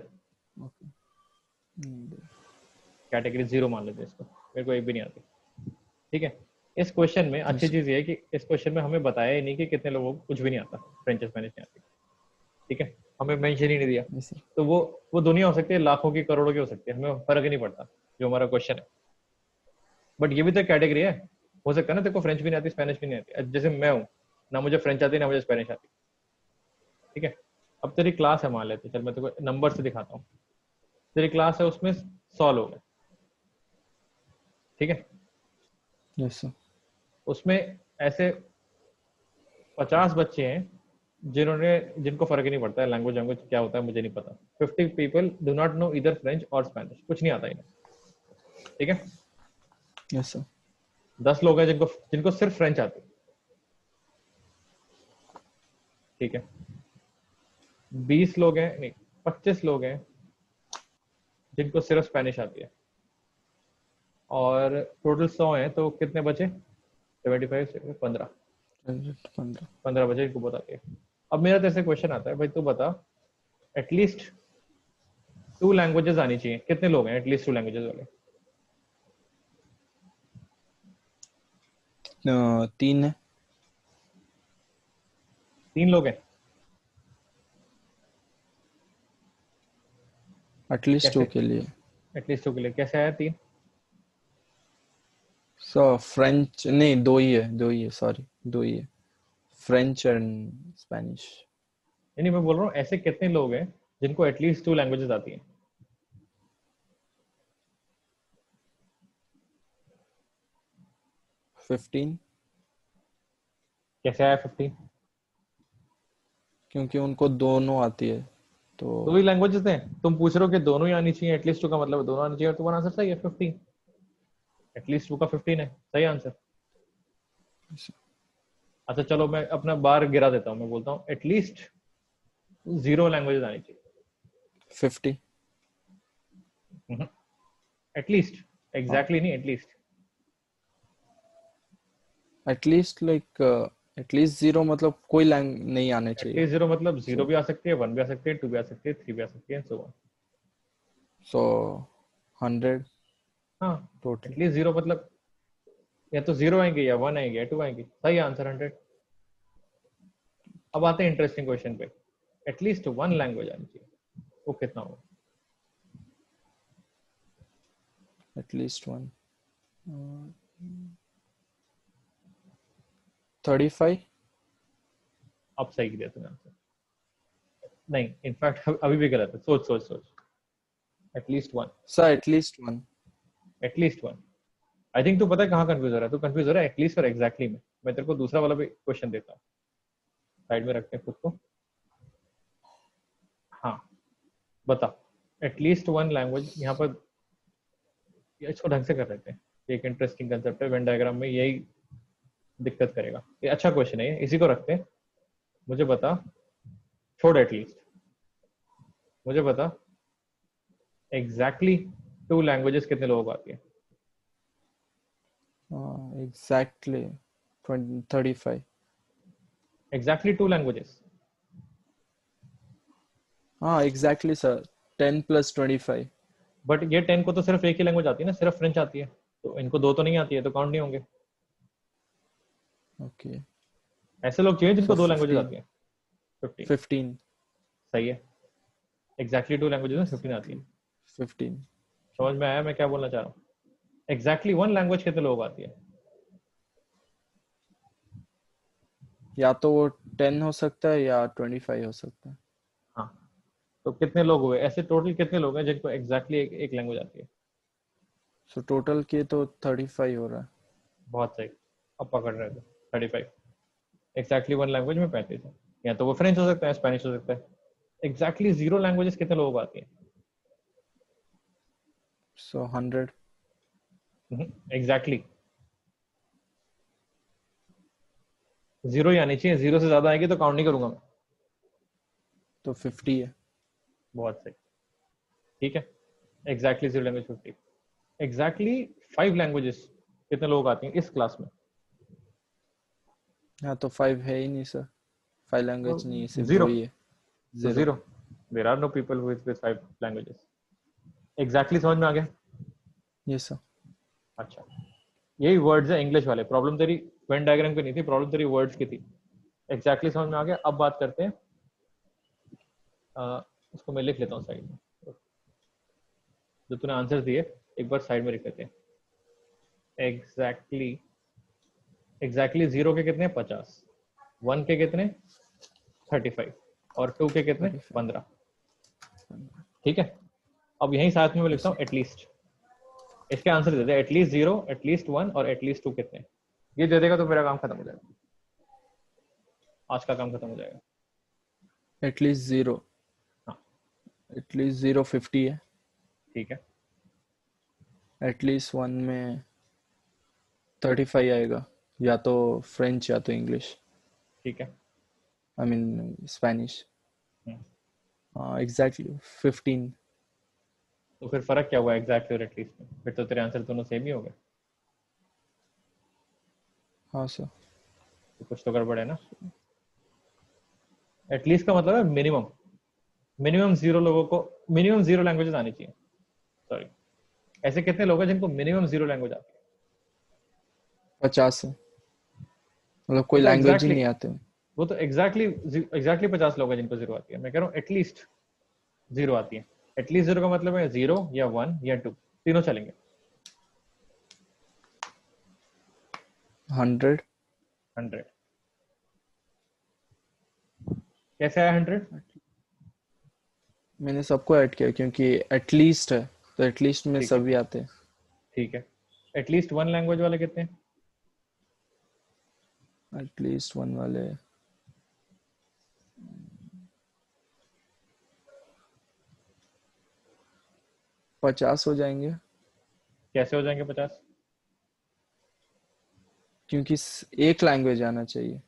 कैटेगरी 0 मान लेते हैं इसको, मेरे को एक भी नहीं आती। ठीक है, इस क्वेश्चन में अच्छी यस चीज ये है कि इस क्वेश्चन में हमें बताया ही नहीं कि कितने लोगों को कुछ भी नहीं आता, फ्रेंच स्पेनिश नहीं आती। ठीक है, हमें मेंशन ही नहीं दिया। सर। तो वो दुनिया हो सकती है लाखों की, करोड़ों की हो सकती है, हमें फर्क ही नहीं पड़ता जो हमारा क्वेश्चन है। बट ये भी तो कैटेगरी है। हो सकता है ना तेरे को फ्रेंच भी नहीं आती, स्पेनिश भी नहीं आती। जैसे मैं हूँ, ना मुझे फ्रेंच आती ना मुझे स्पेनिश आती। ठीक है, अब तेरी क्लास है मान लेते, चल मैं तेरे को नंबर से दिखाता हूँ। तेरी क्लास है, उसमें 100 लोग हैं। ठीक है, यस सर। उसमें ऐसे 50 बच्चे हैं जिनको फर्क ही नहीं पड़ता है लैंग्वेज लैंग्वेज क्या होता है मुझे नहीं पता। 50 पीपल डू नॉट नो इधर फ्रेंच और स्पेनिश, कुछ नहीं आता इन्हें। ठीक है, यस सर। 10 लोग हैं जिनको जिनको सिर्फ फ्रेंच आती है। ठीक है, 20 लोग हैं, नहीं 25 लोग हैं जिनको सिर्फ स्पेनिश आती है। और टोटल 100 हैं, तो कितने बचे? 75 से 15। 15। 15 बचे जिनको बताती है। अब मेरा तेरे से क्वेश्चन आता है, भाई तू बता, एटलीस्ट 2 लैंग्वेजेस आनी चाहिए। कितने लोग हैं एटलीस्ट 2 लैंग्वेजेस वाले? 3 है। 3 लोग हैं। एटलीस्ट 2 कैसे? के लिए। एटलीस्ट 2 के लिए कैसे आया 3? सो फ्रेंच नहीं, 2 ही है, 2 ही है, सॉरी 2 ही है। French and Spanish. यानी मैं बोल रहा हूँ ऐसे कितने लोग हैं जिनको एटलीस्ट 2 लैंग्वेजेस आती हैं? 15। कैसे आया 15? क्योंकि उनको दोनों आती है तो। 2 ही लैंग्वेजेस हैं, तुम पूछ रहे हो कि दोनों ही आनी चाहिए। एटलीस्ट 2 का मतलब है दोनों आनी चाहिए, और तुम्हारा आंसर सही है 15। एटलीस्ट 2 का 15 है सही आंसर। अच्छा चलो, मैं अपना बार गिरा देता हूँ, मैं बोलता हूँ एटलीस्ट 0 लैंग्वेजेस आनी चाहिए। 50। एटलीस्ट, हाँ, एग्जैक्टली नहीं, एटलीस्ट। एटलीस्ट लाइक एटलीस्ट 0 मतलब कोई लैंग नहीं आने चाहिए। एटलीस्ट 0 मतलब 0 सो भी आ सकती है, 1 भी आ सकती है, 2 भी आ सकती है, 3 भी आ सकती है, सो ऑन। सो 100 हाँ, टोटल। एटलीस्ट 0 मतलब या तो 0 आएंगे या 1 आएंगे या 2 आएंगे, सही आंसर 100। अब आते हैं इंटरेस्टिंग क्वेश्चन पे। एटलीस्ट 1 लैंग्वेज आनी चाहिए, वो कितना होगा? At least one 35। अब सही किया तुमने आंसर। नहीं, इनफैक्ट अभी भी गलत है, सोच सोच सोच। At least one, sir at least one. At least one. I think तू पता है कहाँ कंफ्यूज हो रहा है, तू कंफ्यूज हो रहा है एटलीस्ट और एग्जैक्टली में। मैं तेरे को दूसरा वाला भी क्वेश्चन देता हूँ, साइड में रखते हैं खुद को। हाँ बता, एटलीस्ट वन लैंग्वेज यहाँ पर, इसको ढंग से कर लेते हैं। एक इंटरेस्टिंग कंसेप्ट है, वेन डायग्राम में यही दिक्कत करेगा। ये अच्छा क्वेश्चन है, इसी को रखते हैं। मुझे बता, छोड़ एटलीस्ट, मुझे बता एग्जैक्टली टू लैंग्वेजेस कितने लोगों को आती है? एग्जैक्टली 35। Exactly to languages? हाँ एग्जैक्टली सर, 10 + 25। बट ये 10 को तो सिर्फ एक ही लैंग्वेज आती है ना, सिर्फ फ्रेंच आती है, तो इनको दो तो नहीं आती है, तो काउंट नहीं होंगे। ओके ऐसे लोग चाहिए जिनको सो दो लैंग्वेजेस 15। आती है। 15 15। सही है। एग्जैक्टली टू लैंग्वेजेस में 15 आती है। 15। समझ में आया मैं क्या बोलना चाह रहा हूँ? एग्जैक्टली वन लैंग्वेज कितने लोगों को आती है? या तो वो 10 हो सकता है या 25 हो सकता है। हाँ, तो कितने लोग हुए ऐसे, टोटल कितने लोग हैं जिनको एग्जैक्टली एक लैंग्वेज आती है? सो टोटल के तो 35 हो रहा है। बहुत सही, अब पकड़ रहे थे। 35। एग्जैक्टली वन लैंग्वेज में 35 है। या तो वो फ्रेंच हो सकता है, स्पेनिश हो सकता है। एग्जैक्टली जीरो लैंग्वेजेस कितने लोगों को आती है? सो 100। एग्जैक्टली जीरो ही आनी चाहिए, जीरो से ज्यादा आएगी तो काउंट नहीं करूंगा मैं। तो 50 है। बहुत सही, ठीक है। Exactly zero language 50। Exactly 5 languages कितने लोग आती हैं इस क्लास में? हाँ तो 5 है ही नहीं सर, 5 लैंग्वेज नहीं है, सिर्फ दो जीरो, ही है। तो 0। Zero. There are no people with 5 languages. Exactly समझ में आ गया? Yes sir. अच्छा, यही वर्ड्स है इंग्लिश वाले। प्रॉब्लम तेरी वेन डायग्राम की नहीं थी, प्रॉब्लम तेरी वर्ड्स की थी। एग्जैक्टली समझ में आ गया। अब बात करते हैं, उसको मैं लिख लेता हूँ साइड में, जो तूने आंसर दिए एक बार साइड में लिख लेते हैं। एग्जैक्टली, एग्जैक्टली जीरो के कितने? 50। वन के कितने? 35। और टू के कितने? 35। 15। ठीक है। अब यही साथ में मैं लिखता यस हूँ एटलीस्ट। इसके आंसर दे दे, एटलीस्ट जीरो, एटलीस्ट वन और एटलीस्ट टू कितने। ये दे देगा तो मेरा काम खत्म हो जाएगा, आज का काम खत्म हो जाएगा। एटलीस्ट 0। हाँ एटलीस्ट 0 50 है। ठीक है। एटलीस्ट 1 में 35 आएगा, या तो फ्रेंच या तो इंग्लिश, ठीक है। I mean Spanish. Hmm, exactly 15। तो फिर फर्क क्या हुआ एग्जैक्टली और एटलीस्ट में? फिर तो तेरे आंसर दोनों सेम ही हो गए। हाँ सर। तो कुछ तो गड़बड़ है ना। एटलीस्ट का मतलब है मिनिमम, मिनिमम जीरो लोगों को, मिनिमम जीरो लैंग्वेजेस आनी चाहिए। सॉरी, ऐसे कितने लोग हैं जिनको मिनिमम जीरो लैंग्वेज आती 50 है, मतलब है? कोई तो लैंग्वेज ही एग्जैक्टली, नहीं आते। वो तो एग्जैक्टली एग्जैक्टली 50 लोग हैं जिनको जीरो आती है। मैं कह रहा हूँ एटलीस्ट जीरो आती है। एटलीस्ट जीरो का मतलब है जीरो या वन या टू, तीनों चलेंगे। 100। 100 कैसे आया 100? मैंने सबको ऐड किया क्योंकि एटलीस्ट है, तो एटलीस्ट में ठीक है, सभी आते हैं। ठीक है। एटलीस्ट वन लैंग्वेज वाले कितने हैं? एटलीस्ट 1 वाले 50 हो जाएंगे, कैसे हो जाएंगे 50? क्योंकि एक लैंग्वेज आना चाहिए,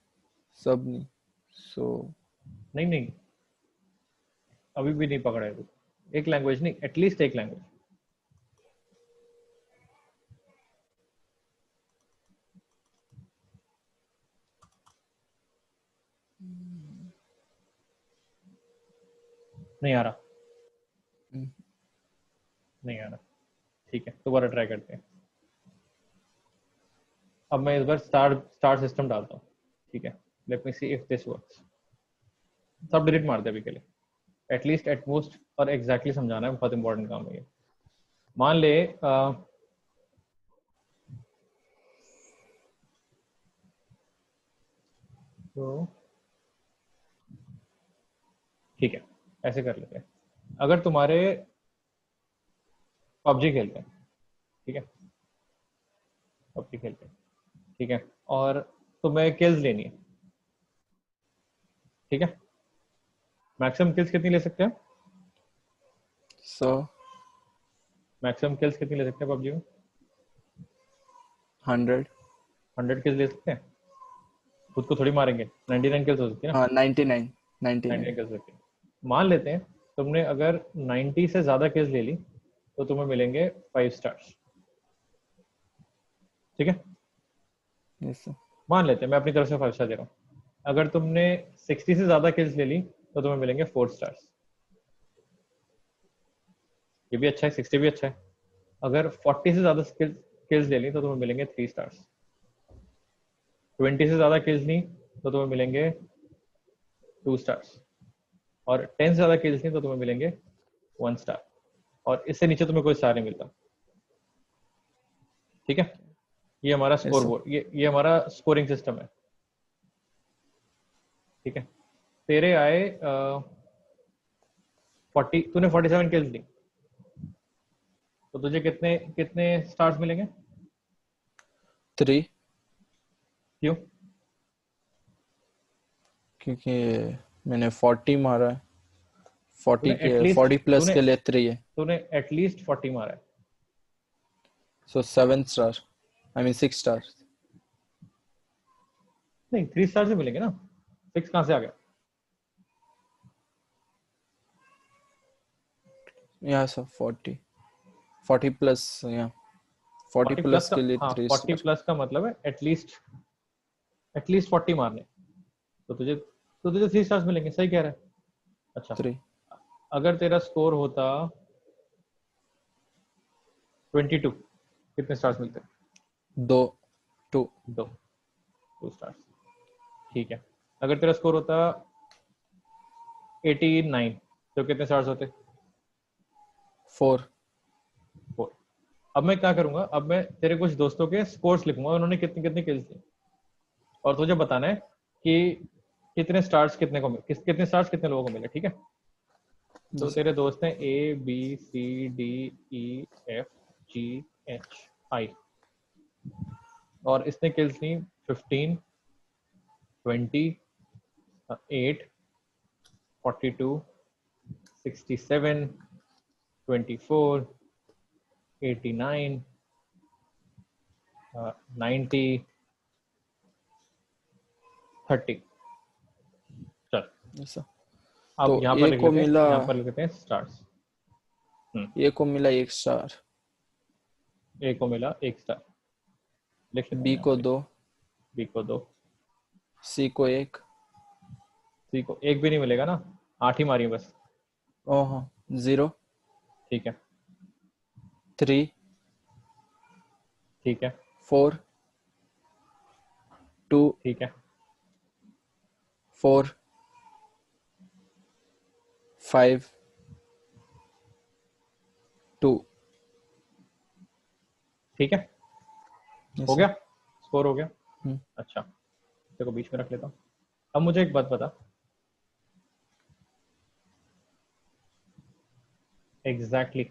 सब नहीं। सो नहीं नहीं, अभी भी नहीं पकड़ा है तू। एक लैंग्वेज नहीं, एटलीस्ट एक लैंग्वेज। नहीं आ रहा, नहीं आ रहा। ठीक है, दोबारा ट्राई करते हैं। अब मैं इस बार स्टार स्टार सिस्टम डालता हूँ। ठीक है, let me see if this works. सब डिलीट मार दे अभी के लिए। एटलीस्ट, एटमोस्ट और एग्जैक्टली समझाना है, बहुत इंपॉर्टेंट काम है ये। मान ले तो ठीक है, ऐसे कर लेते हैं। अगर तुम्हारे पबजी खेलते हैं, ठीक है, पबजी खेलते हैं, ठीक है, और तुम्हें किल्स लेनी है, ठीक है, मैक्सिमम किल्स कितनी ले सकते हैं? 100 मैक्सिमम किल्स कितनी ले सकते हैं पबजी में? 100 100 किल्स ले सकते हैं। खुद को थोड़ी मारेंगे, 99 किल्स हो सकती है ना। हाँ 99 99 99 किल्स होती है। मान लेते हैं तुमने अगर 90 से ज्यादा किल्स ले ली तो तुम्हें मिलेंगे 5 स्टार्स, ठीक है। Yes sir. मान लेते हैं, मैं अपनी तरफ से 5 स्टार दे रहा हूँ। अगर तुमने 60 से ज्यादा किल्स ले ली तो तुम्हें मिलेंगे 4 स्टार्स। ये भी अच्छा है, 60 भी अच्छा है। अगर 40 से ज्यादा किल्स ले ली तो तुम्हें मिलेंगे 3 स्टार्स। 20 से ज्यादा किल्स ली तो तुम्हें मिलेंगे 2 स्टार्स। और 10 से ज्यादा किल्स ली तो तुम्हें मिलेंगे 1 स्टार। और इससे नीचे तुम्हें कोई स्टार नहीं मिलता, ठीक है। ये हमारा यस स्कोर सर। बोर्ड, ये हमारा स्कोरिंग सिस्टम है, ठीक है। तेरे आए 40, तूने 47 किल्स ली तो तुझे कितने कितने स्टार्स मिलेंगे? 3 क्यों? क्योंकि मैंने 40 मारा है। 40 तूने के एटलीस्ट 40 प्लस तूने के लिए 3 है। तूने एटलीस्ट 40 मारा है। सो 7 स्टार, आई मीन 6 स्टार। नहीं, 3 स्टार से मिलेंगे ना, 6 कहां से आ गया? या सर 40 प्लस, या 40 40 प्लस प्लस का, के लिए हाँ 3 40 स्टार। प्लस का मतलब है एटलीस्ट 40 मारने। तो तुझे 3 स्टार्स मिलेंगे, सही कह रहा है। अच्छा, 3 अगर तेरा स्कोर होता 22, कितने स्टार्स मिलते? 2 2 दो, 2 स्टार्स, ठीक है। अगर तेरा स्कोर होता 89 तो कितने स्टार्स होते? 4 4। अब मैं क्या करूंगा, अब मैं तेरे कुछ दोस्तों के स्कोर्स लिखूंगा, उन्होंने कितनी कितनी किल्स ली, और तुझे बताना है कि कितने स्टार्स कितने स्टार्स कितने लोगों को मिले, ठीक है। तो तेरे दोस्त हैं ABCDEFGHI, और इसने किल्स ली 15, 20, 8, 42, 67, 24, 89, 90, 30। चल, ऐसा। अब तो यहाँ पर ए लिख को लेते हैं, मिला, यहाँ पर लिख लेते हैं स्टार्स। ए को मिला 1 स्टार, ए को मिला 1 स्टार, लिख लेता हूँ बी यहाँ को पे। 2, बी को 2, सी को 1, सी को 1 भी नहीं मिलेगा ना, 8 ही मारी है बस, ओह 0, ठीक है, 3, ठीक है, 4, 2, ठीक है, 4, 5, 2। ठीक है, हो ऐसा। गया, स्कोर हो गया। अच्छा, देखो बीच में रख लेता हूँ। अब मुझे एक बात बता, एग्जैक्टली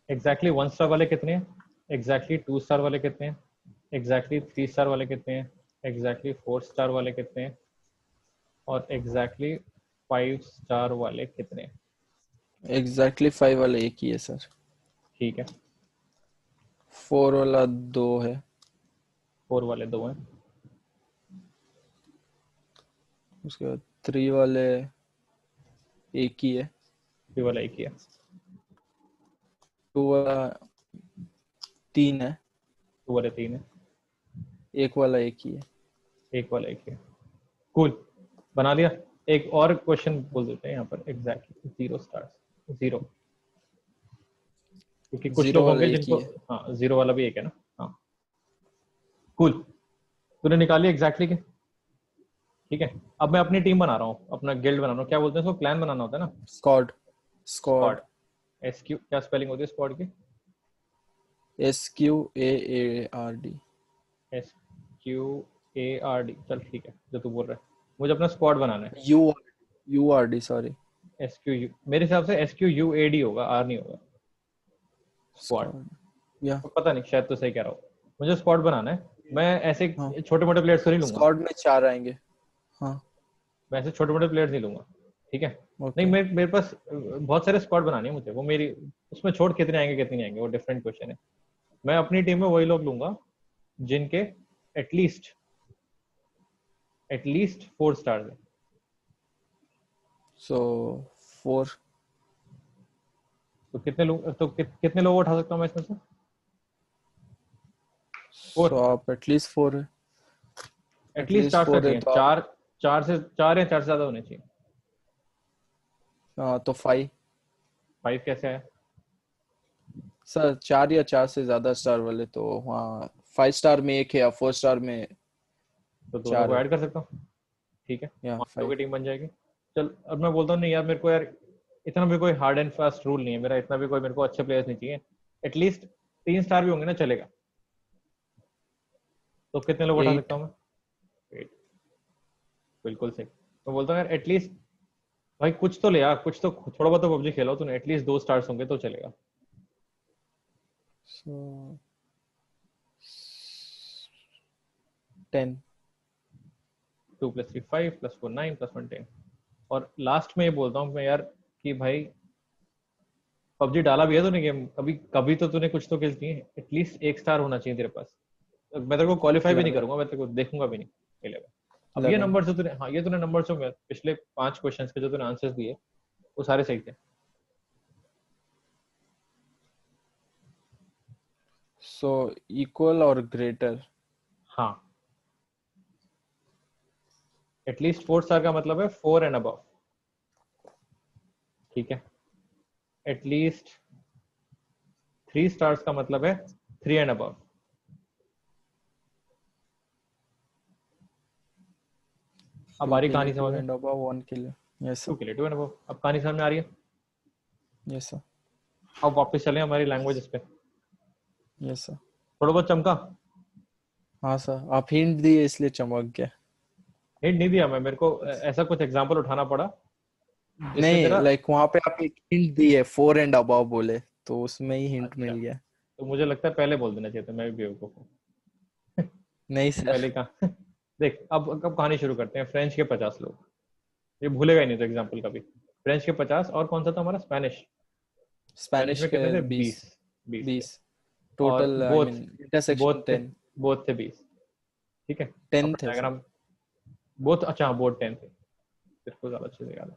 एग्जैक्टली 1 स्टार वाले कितने हैं, एग्जैक्टली 2 स्टार वाले कितने हैं, एग्जैक्टली 3 स्टार वाले कितने हैं, एग्जैक्टली 4 स्टार वाले कितने हैं, और एग्जैक्टली 5 स्टार वाले कितने हैं? एग्जैक्टली 5 वाला एक ही है सर। ठीक है, 4 वाला 2 है। 4 वाले 2 हैं। उसके बाद 3 वाले एक ही है। 3 वाला एक ही है। 2 वाला 3 है। 2 वाले 3 है। 1 वाला एक ही है। 1 वाला एक ही है। कूल, बना लिया। एक और क्वेश्चन बोल देते हैं यहाँ पर, एग्जैक्टली 0 स्टार्स, 0, क्योंकि कुछ 0 लोग वाला होंगे एक ही जिनको, है। हाँ 0 वाला भी एक है ना। हाँ, कूल, तूने निकाली एग्जैक्टली के, ठीक है। अब मैं अपनी टीम बना रहा हूँ, अपना गिल्ड बना रहा हूँ, क्या बोलते हैं उसको, क्लैन बनाना होता है ना। स्क्वाड। स्क्वाड। स्क्वाड, SQ, क्या स्पेलिंग होती है स्क्वाड की? SQAARD। SQAARD, ARD, चल ठीक है जो तू बोल रहा है। मुझे अपना स्क्वाड बनाना है। URD सॉरी, SQU, मेरे हिसाब से SQUAD होगा, R नहीं होगा। स्क्वाड, स्क्वाड या पता नहीं, शायद तो सही कह रहा हूँ। मुझे स्क्वाड बनाना है। मैं ऐसे हाँ, छोटे मोटे प्लेयर्स तो नहीं लूंगा। स्क्वाड में 4 आएंगे। हाँ मैं ऐसे छोटे मोटे प्लेयर्स नहीं लूंगा, ठीक है। नहीं, ओके, मेरे पास बहुत सारे स्क्वाड बनाने हैं मुझे, वो मेरी उसमें छोड़ कितने आएंगे कितने नहीं आएंगे वो डिफरेंट क्वेश्चन है। मैं अपनी टीम में वही लोग लूंगा जिनके एटलीस्ट एटलीस्ट 4 स्टार्स है। सो 4। तो कितने लोग, तो कितने लोग उठा सकता हूँ मैं इसमें से? सो 4। आप एटलीस्ट 4 है, एटलीस्ट एटलीस्ट 4 स्टार 4 है चाहिए, तो आप, चार। चार या 4 से ज्यादा होने चाहिए। हाँ तो 5। 5 कैसे आया? सर 4 या 4 से ज्यादा स्टार वाले तो वहाँ 5 स्टार में एक है या 4 स्टार में तो दोनों 4 को है, ऐड कर सकता हूँ, ठीक है। या 5 लोगों 5। की टीम बन जाएगी। चल अब मैं बोलता हूँ, नहीं यार मेरे को, यार इतना भी कोई हार्ड एंड फास्ट रूल नहीं है मेरा, इतना भी कोई मेरे को अच्छे प्लेयर्स नहीं चाहिए। एटलीस्ट 3 स्टार भी होंगे ना, चलेगा। तो कितने लोग उठा सकता 8। हूँ मैं? 8। बिल्कुल सही। मैं बोलता हूँ यार एटलीस्ट, भाई कुछ तो ले यार, कुछ तो, थोड़ा बहुत तो पबजी खेला हो तूने, एटलीस्ट 2 स्टार्स होंगे तो चलेगा। सो 10। 2 + 3 5 + 4 9 + 1 10। और लास्ट में ये बोलता हूँ मैं यार कि भाई पबजी डाला भी है तूने गेम, कभी कभी तो तूने कुछ तो किल किए, एटलीस्ट 1 स्टार होना चाहिए तेरे पास। मैं तेरे को क्वालिफाई भी नहीं 11। करूंगा, मैं तेरे को देखूंगा भी नहीं खेलेगा। अब ये 11। नंबर जो तूने, हाँ ये तूने नंबर जो पिछले 5 क्वेश्चंस के जो तूने आंसर्स दिए वो सारे सही थे। सो इक्वल और ग्रेटर। हाँ, एटलीस्ट 4 स्टार का मतलब है 4 एंड अबव, ठीक है। एटलीस्ट 3 स्टार्स का मतलब है 3 एंड अबव। अब आ 2 रही के लिए कहानी 2 समझ में। एंड अबव, 1 के लिए, यस 2 सर, के लिए 2 एंड अबव, अब कहानी समझ में आ रही है। यस सर, अब वापस चले हमारी लैंग्वेज पे। Yes sir. थोड़ा बहुत चमका। हाँ सर, आप हिंट दिए इसलिए चमक गया। हिंट नहीं दिया मैं, मेरे को ऐसा कुछ एग्जांपल उठाना पड़ा जिसमें नहीं तेरा, लाइक वहां पे आप एक हिंट दिए 4 एंड अबव बोले, तो उसमें ही हिंट अच्छा मिल गया। तो मुझे लगता है पहले बोल देना चाहिए था, मैं भी बेवकूफ हूँ। नहीं सर, पहले कहा देख, अब कहानी शुरू करते हैं। फ्रेंच के 50 लोग, ये भूलेगा ही नहीं तो एग्जाम्पल कभी। फ्रेंच के 50, और कौन सा था हमारा, स्पेनिश। स्पेनिश स्पेनिश में के कितने थे, 20। 20। 20 थे। 20 और total, I both, mean intersection both थे 10। बोथ थे 20, ठीक है। 10 अपना थे सर। डायग्राम, बोथ, अच्छा हाँ बोथ 10 थे, तेरे को ज्यादा अच्छे से याद है,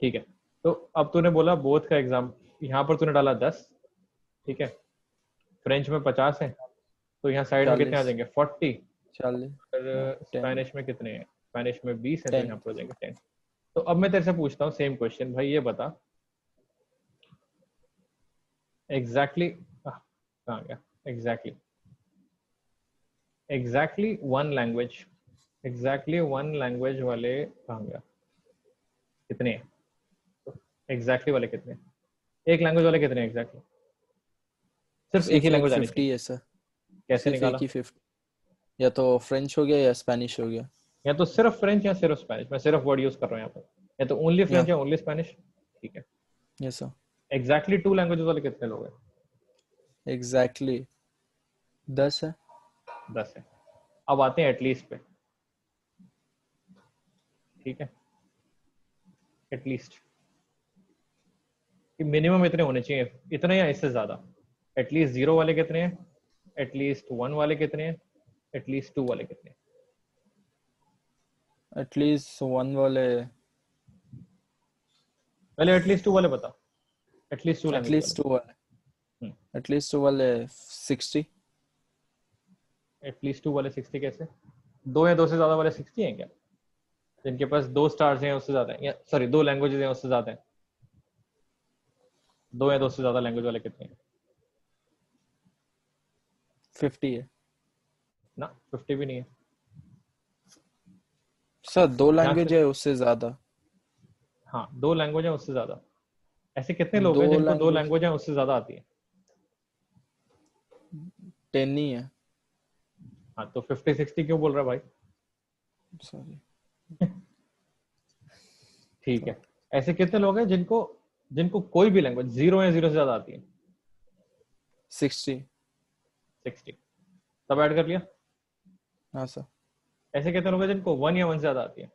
ठीक है। तो अब तूने बोला बोथ का एग्जाम, यहाँ पर तूने डाला 10, ठीक है। फ्रेंच में 50 है, तो यहाँ साइड में कितने आ 40। जाएंगे, 40। 40 या और 10। स्पेनिश में कितने हैं, स्पेनिश में 20 है, तो 10। यहाँ पर हो जाएंगे 10। तो अब मैं तेरे से पूछता हूँ सेम क्वेश्चन, भाई ये बता एग्जैक्टली कहाँ गया, एग्जैक्टली एग्जैक्टली वन लैंग्वेज वाले कहाँ गया, कितने हैं? एग्जैक्टली वाले कितने हैं? एक लैंग्वेज वाले कितने हैं एग्जैक्टली? सिर्फ एक ही सिर्फ एक लैंग्वेज आनी 50 चाहिए। है सर, कैसे सिर्फ एक निकाला? ही 50। या तो फ्रेंच हो गया या स्पेनिश हो गया। या तो सिर्फ फ्रेंच या सिर्फ स्पेनिश, मैं सिर्फ वर्ड यूज कर रहा हूँ यहाँ पर। या तो ओनली या फ्रेंच या ओनली स्पेनिश, ठीक है। यस सर, एग्जैक्टली 2 लैंग्वेजेस वाले कितने लोग हैं? एग्जैक्टली 10 है। 10 है। अब आते हैं एटलीस्ट पे, ठीक है। एटलीस्ट मिनिमम इतने होने चाहिए, इतने या इससे ज्यादा। एटलीस्ट 0 वाले कितने हैं, एटलीस्ट 1 वाले कितने हैं, एटलीस्ट 2 वाले कितने हैं? एटलीस्ट 1 वाले, पहले एटलीस्ट 2 वाले बता, एटलीस्ट 2 लैंग्वेज वाले। एटलीस्ट 2 वाले, एटलीस्ट 2 वाले 60। एटलीस्ट 2 वाले 60 कैसे? 2 या 2 से ज्यादा वाले 60 हैं क्या? जिनके पास 2 स्टार्स हैं उससे ज्यादा है, या सॉरी 2 लैंग्वेजेस हैं उससे ज्यादा है। 2 या 2 से ज्यादा लैंग्वेज वाले कितने हैं? 50 है ना, 50 भी नहीं है। सर, 2 ध्यान लैंग्वेज से, है उससे ज्यादा। हाँ 2 लैंग्वेज है उससे ज्यादा। ऐसे कितने लोग दो हैं जिनको 2 लैंग्वेज लैंग्वेज है उससे ज्यादा आती है? 10 ही है। हाँ तो 50 60 क्यों बोल रहा है भाई? सॉरी। ठीक है, ऐसे कितने लोग हैं जिनको जिनको कोई भी लैंग्वेज 0 या 0 से ज्यादा आती है? 60। 60। सब ऐड कर लिया? हाँ सर। ऐसे कितने लोग हैं जिनको 1 या 1 से ज्यादा आती है?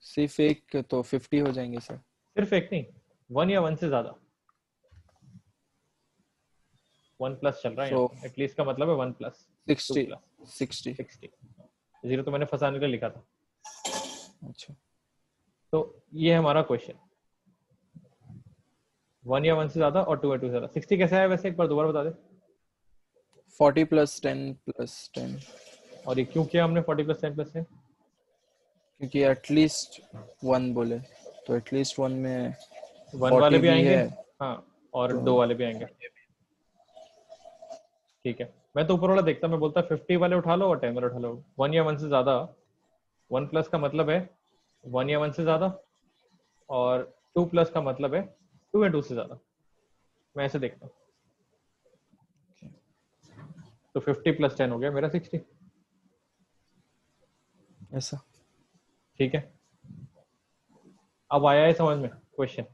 सिर्फ एक तो 50 हो जाएंगे सर। सिर्फ एक नहीं, 1 या 1 से ज्यादा। 1 प्लस चल रहा है यहाँ सो पे, एटलीस्ट का मतलब है 1 प्लस, 2 60। प्लस। 60। 60। 0 तो मैंने फंसाने के लिए लिखा था। अच्छा। तो ये है हमारा क्वेश्चन, 1 या 1 से ज्यादा और 2 या 2 से ज्यादा। 60 कैसे आया वैसे, एक बार दोबारा बता दे। 40 प्लस 10 प्लस 10। और ये क्यों किया हमने 40 प्लस 10 प्लस 10? क्योंकि एटलीस्ट 1 बोले, तो एटलीस्ट 1 में 1 वाले 40 भी भी आएंगे, है हाँ, और तो 2 वाले भी आएंगे। ठीक है, मैं तो ऊपर वाला देखता, मैं बोलता 50 वाले उठा लो और 10 वाले उठा लो। 1 या 1 से ज्यादा, 1 प्लस का मतलब है 1 या 1 से ज्यादा, और 2 प्लस का मतलब है 2 या 2 से ज्यादा। मैं ऐसे देखता हूँ। तो 50 प्लस 10 हो गया मेरा 60। ऐसा। ठीक है, अब आया है समझ में क्वेश्चन?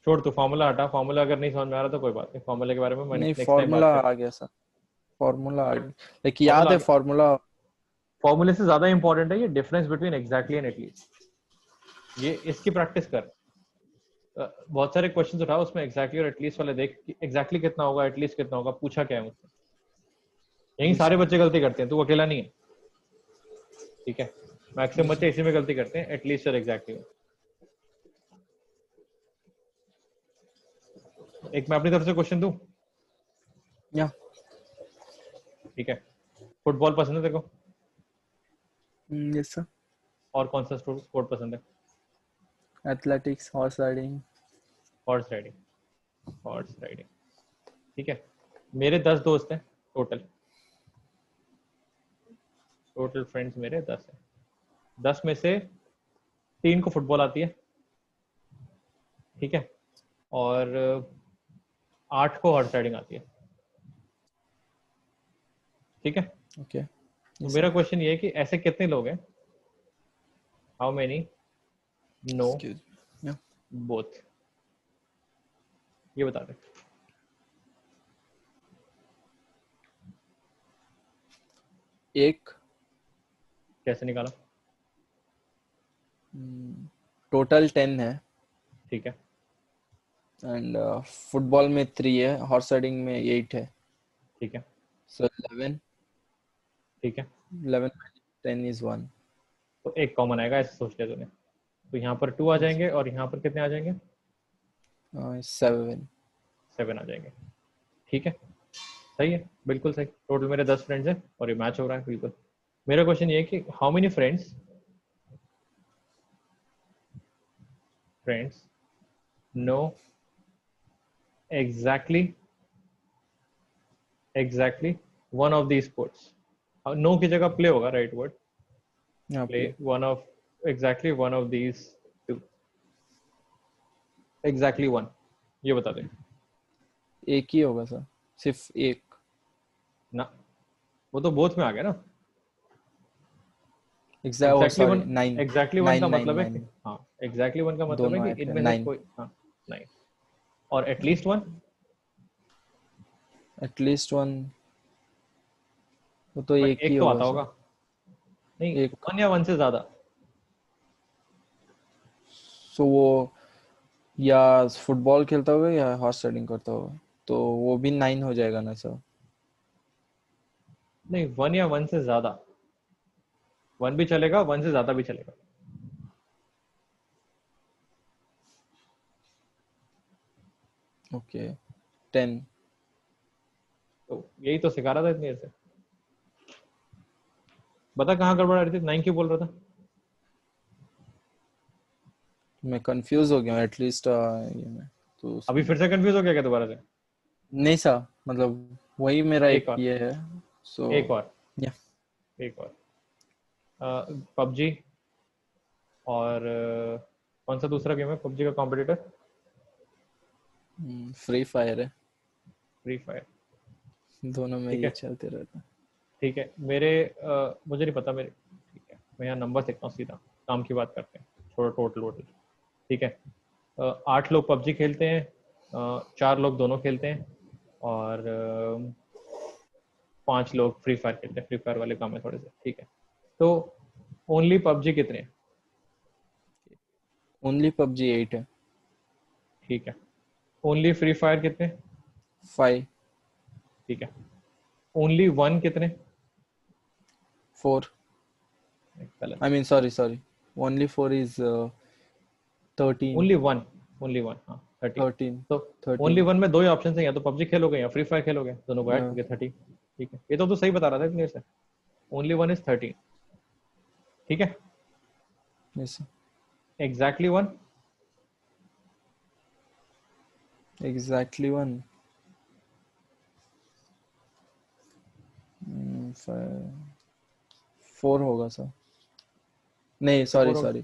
छोड़ तू, फॉर्मूला हटा, फॉर्मूला अगर नहीं समझ में आ रहा तो कोई बात नहीं, फॉर्मूले के बारे में मैं नहीं, नेक्स्ट टाइम फॉर्मूला बात करता आ गया सर। फॉर्मूला आ हूँ। गया, लाइक फॉर्मूला याद आ है गया। फॉर्मूला। फॉर्मूले से ज्यादा इंपॉर्टेंट है ये difference between exactly and at least. ये इसकी प्रैक्टिस कर। बहुत सारे क्वेश्चन उठाओ, उसमें एग्जैक्टली और एटलीस्ट वाले देख, एग्जैक्टली कितना होगा, एटलीस्ट कितना होगा, पूछा क्या है मुझसे। यही जी सारे सर। बच्चे गलती करते हैं, तू अकेला नहीं है। ठीक है, मैक्सिमम जी बच्चे सर। इसी में गलती करते हैं, एटलीस्ट और एग्जैक्टली में। एक मैं अपनी तरफ से क्वेश्चन दूं? या। ठीक है, फुटबॉल पसंद है तेरे को? Yes sir. और कौन सा स्पोर्ट पसंद है? Athletics, horse riding. Horse riding. Horse riding. ठीक है, मेरे 10 दोस्त हैं टोटल। टोटल फ्रेंड्स मेरे 10 हैं। 10 में से 3 को फुटबॉल आती है, ठीक है, और 8 को हॉर्स राइडिंग आती है। ठीक है, ओके। तो यस सर। मेरा क्वेश्चन ये है कि ऐसे कितने लोग हैं, how many no excuse me. Both, ये बता दे। एक। कैसे निकाला? टोटल 10 है। ठीक है। एंड फुटबॉल में 3 है, हॉर्स राइडिंग में 8 है। ठीक है। सो 11। ठीक है, 11 10 इज 1। तो एक कॉमन आएगा, ऐसे सोच लिया तूने। तो यहाँ पर 2 आ जाएंगे और यहाँ पर कितने आ जाएंगे? 7। 7 आ जाएंगे। ठीक है, सही है, बिल्कुल सही। टोटल मेरे 10 फ्रेंड्स हैं और ये मैच हो रहा है बिल्कुल। मेरा क्वेश्चन ये है कि how many friends no exactly one of the sports. No की जगह प्ले होगा, राइट वर्ड। यहाँ play play. One of, exactly one of these two. Exactly one, ये बता दे। एक ही होगा सर, सिर्फ एक। ना, वो तो बोथ में आ गया ना। Oh exactly sorry, one, 9। Exactly one 9 का 9 मतलब है कि, 9। हाँ, एग्जैक्टली वन का मतलब है दोनों कि ऐड कर इनमें से 9। कोई, हाँ, नहीं। और एटलीस्ट वन, एटलीस्ट 1, वो तो एक ही एक तो होगा आता सर। होगा। नहीं, एक। 1 या 1 से ज्यादा। सो वो या फुटबॉल खेलता होगा या हॉर्स राइडिंग करता होगा, तो वो भी 9 हो जाएगा ना सर। नहीं, 1 या 1 से ज्यादा। 1 भी चलेगा, 1 से ज्यादा भी चलेगा। ओके। 10। तो यही तो सिखा रहा था इतनी देर से। बता कहाँ गड़बड़ आ रही थी, 9 क्यों बोल रहा था? मैं कंफ्यूज हो गया हूँ एटलीस्ट ये में, तो अभी उसमें। फिर से कंफ्यूज हो गया क्या दोबारा से? नहीं सर, मतलब वही मेरा एक एक और, ये है। सो एक और, या। एक और। पबजी और कौन सा दूसरा गेम है पबजी का कॉम्पिटिटर? फ्री फायर है। Free fire. दोनों में ठीक ये है, चलते रहता है। ठीक है मेरे मुझे नहीं पता मेरे, ठीक है मैं यहाँ नंबर देखता हूँ सीधा, काम की बात करते हैं, छोड़ो टोटल वोटल। ठीक है 8 लोग पबजी खेलते हैं, 4 लोग दोनों खेलते हैं, और 5 लोग फ्री फायर खेलते हैं, फ्री फायर वाले काम है थोड़े से। ठीक है तो ओनली पबजी कितने हैं? ओनली पबजी 8 है। ठीक है ओनली फ्री फायर कितने? 5 ठीक है ओनली वन कितने? 4 गलत। I mean sorry only 4 is 13 only one, only one, हाँ 30। 13 तो ओनली 13 वन में दो ही ऑप्शन है, या तो पबजी खेलोगे या फ्री फायर खेलोगे, दोनों को ऐड या करके 30। ठीक है ये तो तू सही बता रहा था इतनी देर से। Only one is 30। ठीक है यस एग्जैक्टली वन। एग्जैक्टली 1 4 होगा सर। नहीं तो सॉरी फोर होगा।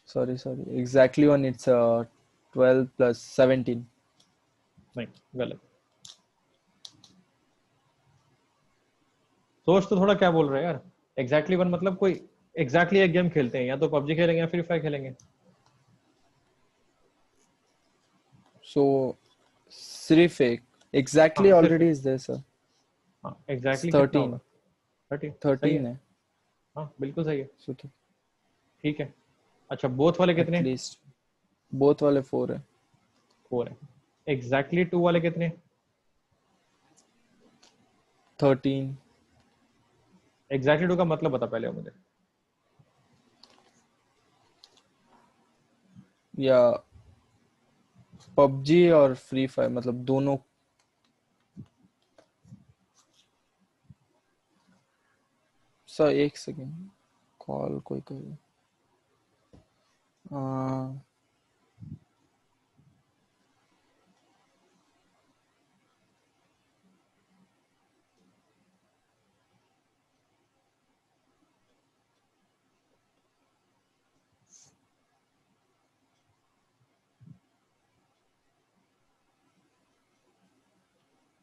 Sorry sorry exactly 1 it's 12 plus 17। नहीं गलत। सोच तो थोड़ा क्या बोल रहे हैं यार। एग्जैक्टली वन मतलब कोई एग्जैक्टली एक गेम खेलते हैं, या तो पबजी खेलेंगे या फ्री फायर खेलेंगे। सो सिर्फ एक एग्जैक्टली हाँ सिर्फ ऑलरेडी इज देयर सर। हाँ एग्जैक्टली कितना होगा? 13 30 सही 13 है। है। हाँ बिल्कुल सही है। सो ठीक है अच्छा बोथ वाले कितने? एटलीस्ट बोथ वाले 4 है। 4 है। एग्जैक्टली टू वाले कितने? 13 एग्जैक्टली टू का मतलब बता पहले मुझे। या पबजी और फ्री फायर मतलब दोनों। सर एक सेकेंड कॉल कोई कर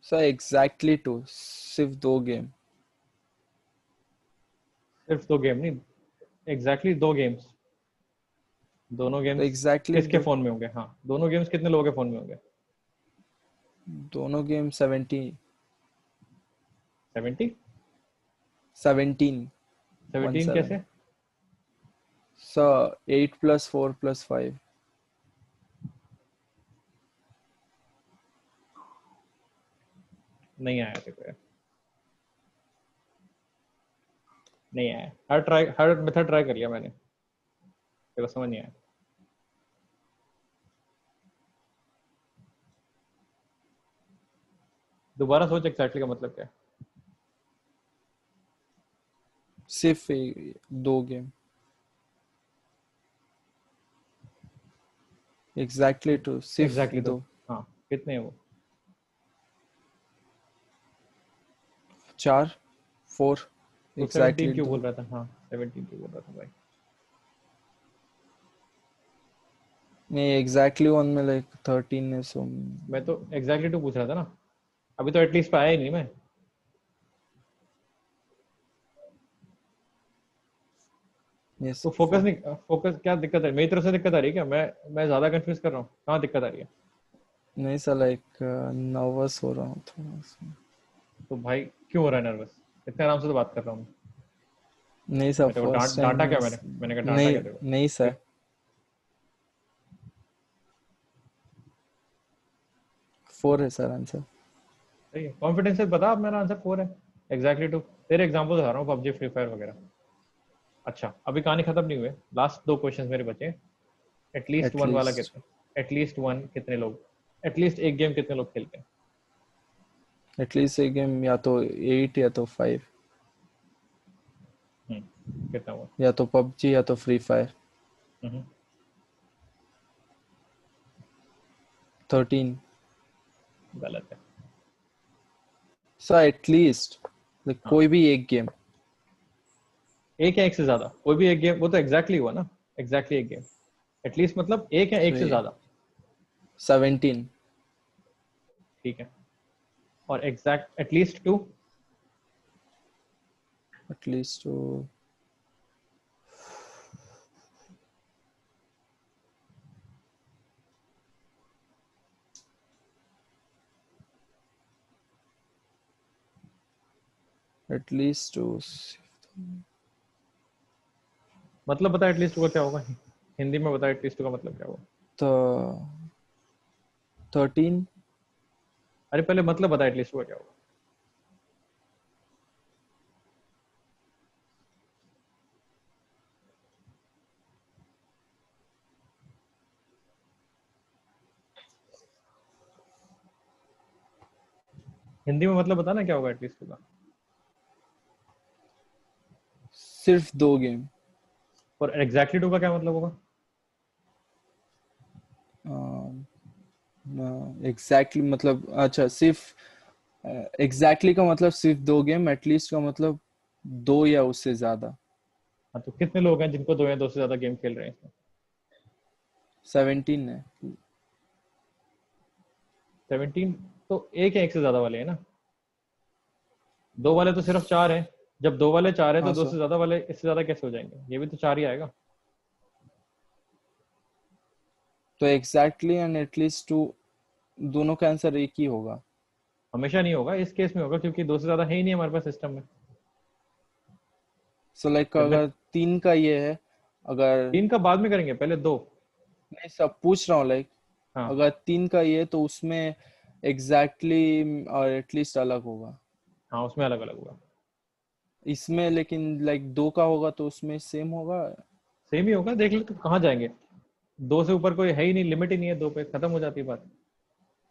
सर एग्जैक्टली 2 सिर्फ 2 गेम। सिर्फ दो गेम नहीं, एग्जैक्टली दो गेम्स। दोनों तो गेम्स एग्जैक्टली किसके 2 फोन में होंगे? हाँ दोनों गेम्स कितने लोगों के फोन में होंगे? दोनों गेम 70 70। 17 1 17 7। कैसे? Sir 8 plus 4 plus 5। नहीं आया तेरे को यार, नहीं आया। हर ट्राई, हर मेथड ट्राई कर लिया मैंने, तेरे को समझ नहीं आया। दोबारा सोच एग्जैक्टली का मतलब क्या है। सिर्फ 2 गेम एग्जैक्टली 2 सिर्फ एग्जैक्टली तो 2। हाँ कितने हैं वो? 4 4 तो 17 एग्जैक्टली क्यों 2। बोल रहा था? हाँ 17 क्यों बोल रहा था भाई? नहीं एग्जैक्टली 1 में लाइक 13 है सो। मैं तो एग्जैक्टली टू पूछ रहा था ना, अभी तो एटलीस्ट पे आया ही नहीं मैं। यस तो फोकस नहीं, फोकस क्या दिक्कत है? मेरी तरफ से दिक्कत आ रही है क्या? मैं ज्यादा कंफ्यूज कर रहा हूँ, कहाँ दिक्कत आ रही है? नहीं सर लाइक नर्वस हो रहा हूँ थोड़ा सा। तो भाई क्यों हो रहा है नर्वस? इतने आराम से तो बात कर रहा हूँ मैं। नहीं सर मैं तेरे को फर्स्ट टाइम डांटा में। क्या? मैंने कहा डांटा नहीं क्या तेरे को? नहीं सर फिर 4 है सर आंसर। सही है, कॉन्फिडेंस से बता। अब मेरा आंसर 4 है, एग्जैक्टली टू। तेरे एग्जाम्पल बता रहा हूँ, पबजी फ्री फायर वगैरह। अच्छा अभी कहानी खत्म नहीं हुई, लास्ट दो क्वेश्चन मेरे बचे। एटलीस्ट वन वाला एटलीस्ट कितने? एटलीस्ट वन कितने लोग, एटलीस्ट एक गेम कितने लोग खेलते हैं? एटलीस्ट एक गेम या तो 8 या तो 5 कितना हुआ? या तो पबजी या तो फ्री फायर। हम्म, 13 गलत है। सर एटलीस्ट हाँ कोई भी एक गेम। एक या एक से ज्यादा, कोई भी एक गेम, वो तो एग्जैक्टली हुआ ना, एग्जैक्टली एक गेम। एटलीस्ट मतलब एक या एक से ज्यादा। 17 ठीक है और एग्जैक्ट एटलीस्ट टू? एटलीस्ट तो एटलीस्ट तो मतलब बता एटलीस्ट का क्या होगा, हिंदी में बता एटलीस्ट का मतलब क्या होगा। तो 13। अरे पहले मतलब बता एटलीस्ट का क्या होगा। हिंदी में मतलब बता ना क्या होगा एटलीस्ट का। सिर्फ 2 गेम। और एग्जैक्टली टू का क्या मतलब होगा। एग्जैक्टली मतलब अच्छा सिर्फ एग्जैक्टली का मतलब सिर्फ 2 गेम, एटलीस्ट का मतलब 2 या उससे ज्यादा। हाँ तो कितने लोग हैं जिनको 2 या 2 से ज्यादा गेम खेल रहे हैं इसमें। 17 है। 17 तो एक या एक से ज्यादा वाले हैं ना। दो वाले तो सिर्फ 4 हैं। जब दो वाले 4 है तो हाँ दो सर, से ज्यादा वाले इससे ज्यादा कैसे हो जाएंगे, ये भी तो 4 ही आएगा। तो एग्जैक्टली एंड एटलीस्ट टू दोनों का आंसर एक ही होगा। हमेशा नहीं होगा, इस केस में होगा क्योंकि 2 से ज्यादा है ही नहीं हमारे पास सिस्टम में। सो लाइक जब मैं अगर 3 का ये है, अगर 3 का बाद में करेंगे, पहले 2। नहीं सब पूछ रहा हूँ लाइक हाँ अगर 3 का ये तो उसमें एग्जैक्टली और एटलीस्ट अलग होगा। हाँ उसमें अलग अलग होगा। इसमें लेकिन लाइक 2 का होगा तो उसमें सेम होगा। सेम ही होगा, देख ले तो कहाँ जाएंगे। 2 से ऊपर कोई है ही नहीं, लिमिट ही नहीं है, 2 पे खत्म हो जाती है बात।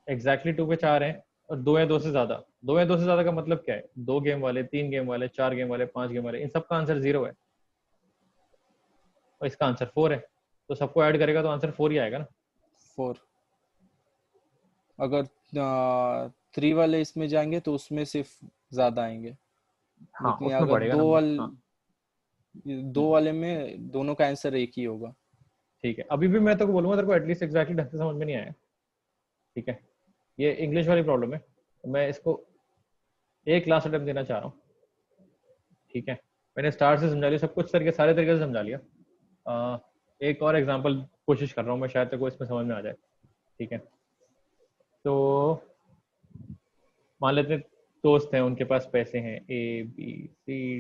एग्जैक्टली 2 पे 4 हैं। और 2 या 2 से ज्यादा, 2 या 2 से ज्यादा का मतलब क्या है, 2 गेम वाले, 3 गेम वाले, 4 गेम वाले, 5 गेम वाले, इन सबका आंसर 0 है। और इसका आंसर 4 है। तो सबको ऐड करेगा तो आंसर 4 ही आएगा ना। 4। अगर 3 वाले इसमें जाएंगे तो उसमें सिर्फ ज्यादा आएंगे, हाँ लेकिन उसमें अगर बढ़ेगा नंबर, हाँ। 2 हम्म, वाले में दोनों का आंसर एक ही होगा। ठीक है, अभी भी मैं तो बोलूंगा तेरे को एटलीस्ट एग्जैक्टली ढंग से समझ में नहीं आया। ठीक है, ये इंग्लिश वाली प्रॉब्लम है, तो मैं इसको एक लास्ट अटेम्प्ट देना चाह रहा हूँ। ठीक है, मैंने स्टार्ट से समझा लिया सब कुछ, तरीके सारे तरीके से समझा लिया। एक और एग्जांपल कोशिश कर रहा हूँ मैं, शायद तेरे को इसमें समझ में आ जाए। ठीक है, तो मान लेते हैं दोस्त हैं, उनके पास पैसे हैं ABCDEFGH।